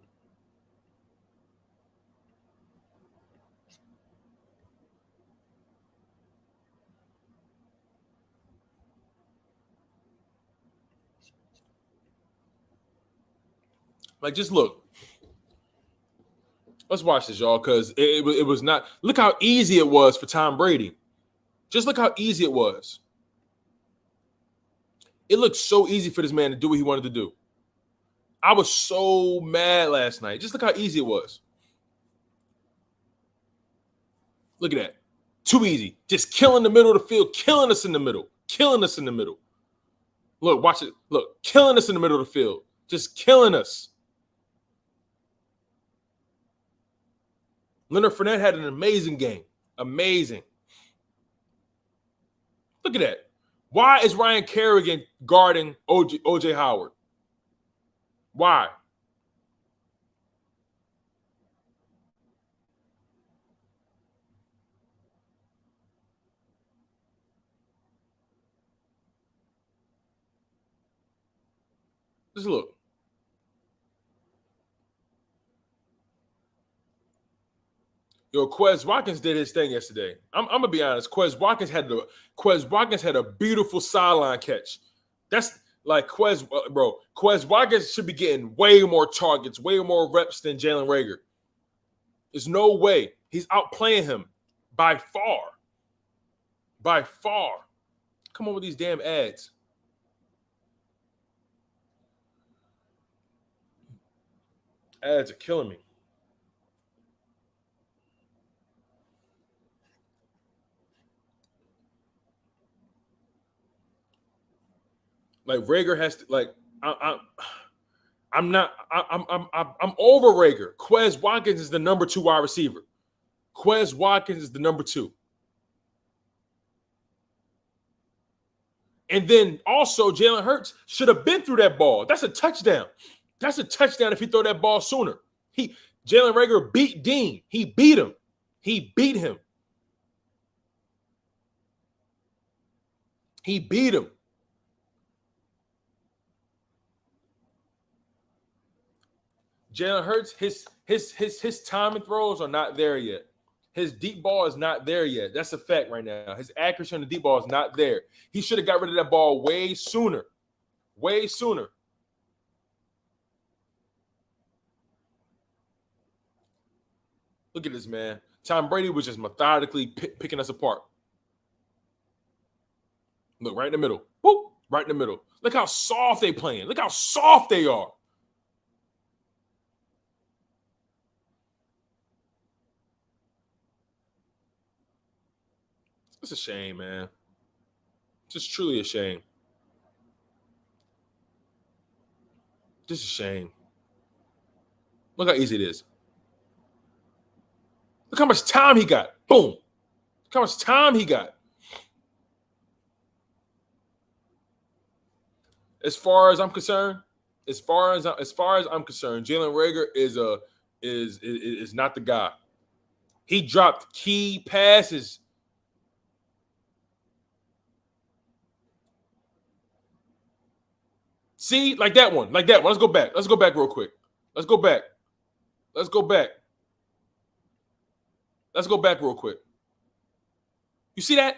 Just look. Let's watch this, y'all, because it was not. Look how easy it was for Tom Brady. Just look how easy it was. It looked so easy for this man to do what he wanted to do. I was so mad last night. Just look how easy it was. Look at that. Too easy. Just killing the middle of the field, killing us in the middle, killing us in the middle. Look, watch it. Look, killing us in the middle of the field. Just killing us. Leonard Fournette had an amazing game. Amazing. Look at that. Why is Ryan Kerrigan guarding OJ Howard? Why? Just look. Yo, Quez Watkins did his thing yesterday. I'm gonna be honest. Quez Watkins had a beautiful sideline catch. That's like Quez Watkins should be getting way more targets, way more reps than Jalen Reagor. There's no way. He's outplaying him by far. By far. Come on with these damn ads. Ads are killing me. Reagor has to I'm over Reagor. Quez Watkins is the number 2 wide receiver. Quez Watkins is the number 2. And then also Jalen Hurts should have been through that ball. That's a touchdown. That's a touchdown if he throw that ball sooner. Jalen Reagor beat Dean. He beat him. He beat him. He beat him. Jalen Hurts, his timing throws are not there yet. His deep ball is not there yet. That's a fact right now. His accuracy on the deep ball is not there. He should have got rid of that ball way sooner. Way sooner. Look at this, man. Tom Brady was just methodically picking us apart. Look, right in the middle. Boop, right in the middle. Look how soft they playing. Look how soft they are. It's a shame, man. Just truly a shame. Just a shame. Look how easy it is. Look how much time he got. Boom. Look how much time he got. as far as I'm concerned, as far as I'm concerned, Jalen Reagor is not the guy. He dropped key passes. See, like that one. Let's go back. Let's go back real quick. Let's go back. Let's go back. Let's go back real quick. You see that?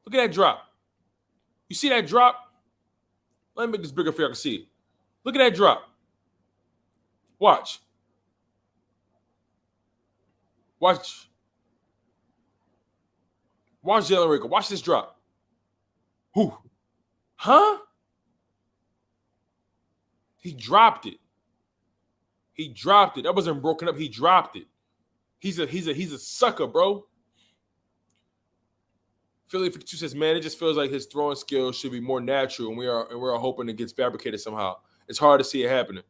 Look at that drop. You see that drop? Let me make this bigger for you. I can see it. Look at that drop. Watch. Watch. Watch Jalen Reagor. Watch this drop. Whew. Huh? He dropped it. He dropped it. That wasn't broken up. He dropped it. He's a sucker, bro. Philly 52 says, man, it just feels like his throwing skills should be more natural, and we're hoping it gets fabricated somehow. It's hard to see it happening.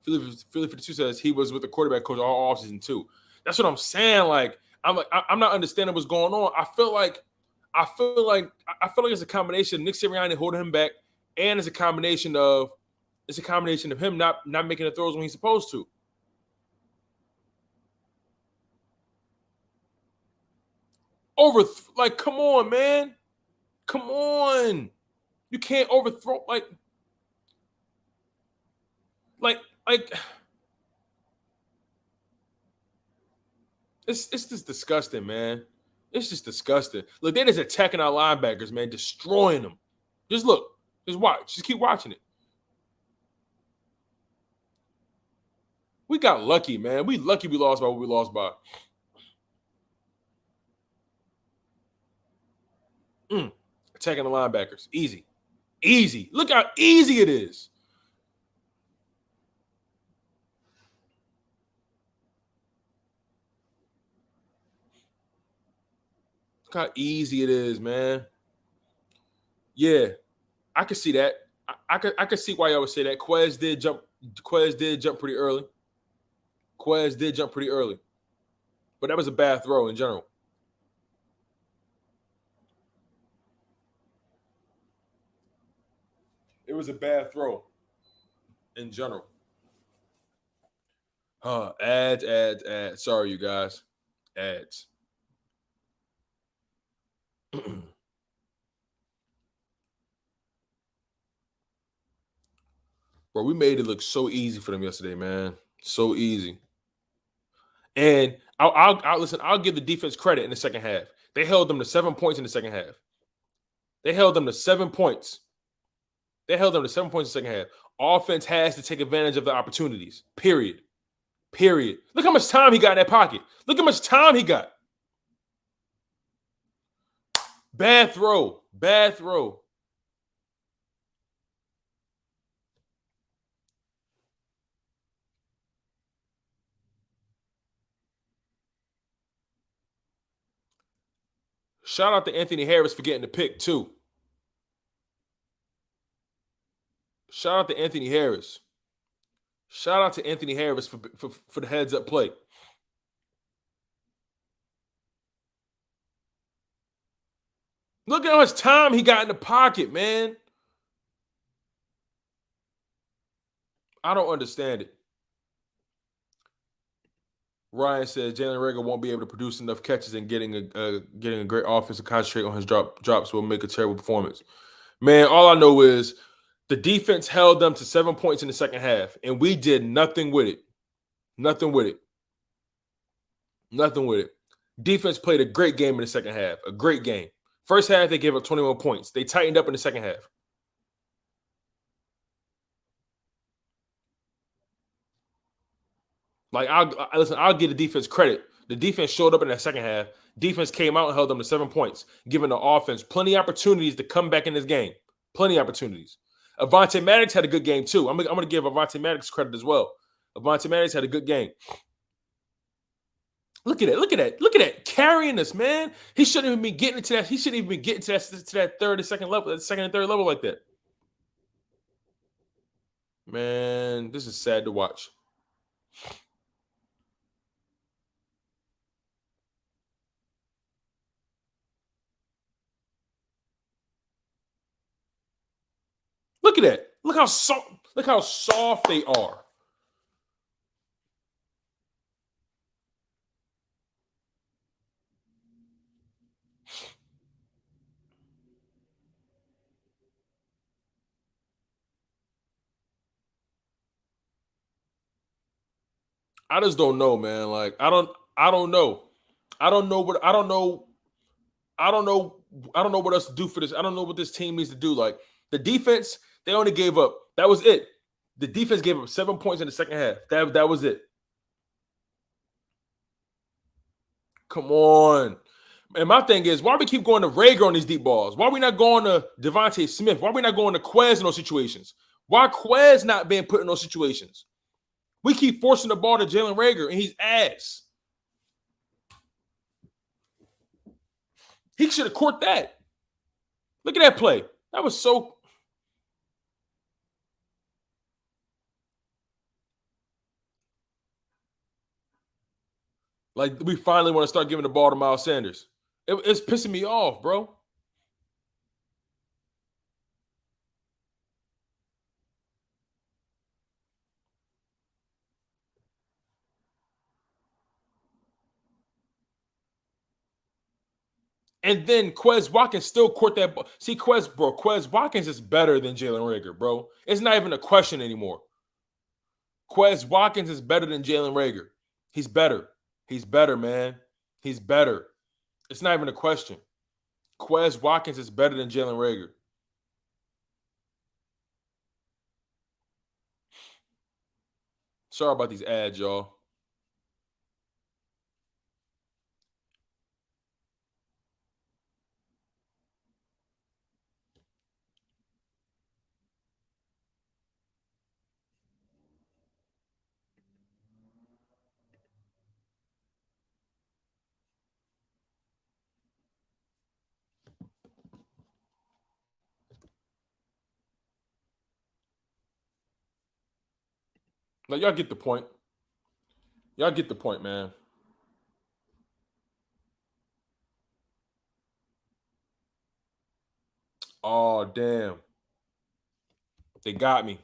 Philly 52 says he was with the quarterback coach all offseason too. That's what I'm saying. I'm not understanding what's going on. I feel like it's a combination of Nick Sirianni holding him back, and it's a combination of him not making the throws when he's supposed to. Come on, man. Come on. You can't overthrow like it's just disgusting, man. It's just disgusting. Look, they're just attacking our linebackers, man, destroying them. Just look. Just watch. Just keep watching it. We got lucky, man. We lucky we lost by what we lost by. Attacking the linebackers. Easy. Easy. Look how easy it is. Look how easy it is, man. Yeah, I could see that. I could see why y'all would say that. Quez did jump pretty early. But that was a bad throw in general. It was a bad throw in general. Ads. Sorry, you guys. Ads. Bro, we made it look so easy for them yesterday, man. So easy. And I'll listen. I'll give the defense credit in the second half. They held them to 7 points in the second half. They held them to 7 points. In the second half. Offense has to take advantage of the opportunities. Period. Look how much time he got in that pocket. Look how much time he got. Bad throw. Shout out to Anthony Harris for getting the pick, too. Shout out to Anthony Harris for the heads-up play. Look at how much time he got in the pocket, man. I don't understand it. Ryan says Jalen Reagor won't be able to produce enough catches and getting a great offense to concentrate on his drops will make a terrible performance. Man, all I know is the defense held them to 7 points in the second half, and we did nothing with it. Defense played a great game in the second half. A great game. First half, they gave up 21 points. They tightened up in the second half. I'll give the defense credit. The defense showed up in that second half. Defense came out and held them to 7 points, giving the offense plenty of opportunities to come back in this game. Plenty of opportunities. Avonte Maddox had a good game, too. I'm going to give Avonte Maddox credit as well. Avonte Maddox had a good game. Look at that. Carrying us, man. He shouldn't even be getting into that. He shouldn't even be getting to that third and second level, that second and third level like that. Man, this is sad to watch. Look at that. Look how soft they are. I just don't know, man. Like I don't know. I don't know what I don't know. I don't know. I don't know what else to do for this. I don't know what this team needs to do. Like the defense, they only gave up. That was it. The defense gave up 7 points in the second half. That was it. Come on. And my thing is, why we keep going to Rager on these deep balls? Why are we not going to Devontae Smith? Why are we not going to Quez in those situations? Why Quez not being put in those situations? We keep forcing the ball to Jalen Rager, and he's ass. He should have caught that. Look at that play. That was so. Like, we finally want to start giving the ball to Miles Sanders. It's pissing me off, bro. And then Quez Watkins still caught that ball. See, Quez Watkins is better than Jalen Rager, bro. It's not even a question anymore. Quez Watkins is better than Jalen Rager. He's better. He's better, man. He's better. It's not even a question. Quez Watkins is better than Jalen Rager. Sorry about these ads, y'all. Like, y'all get the point. Y'all get the point, man. Oh, damn. They got me.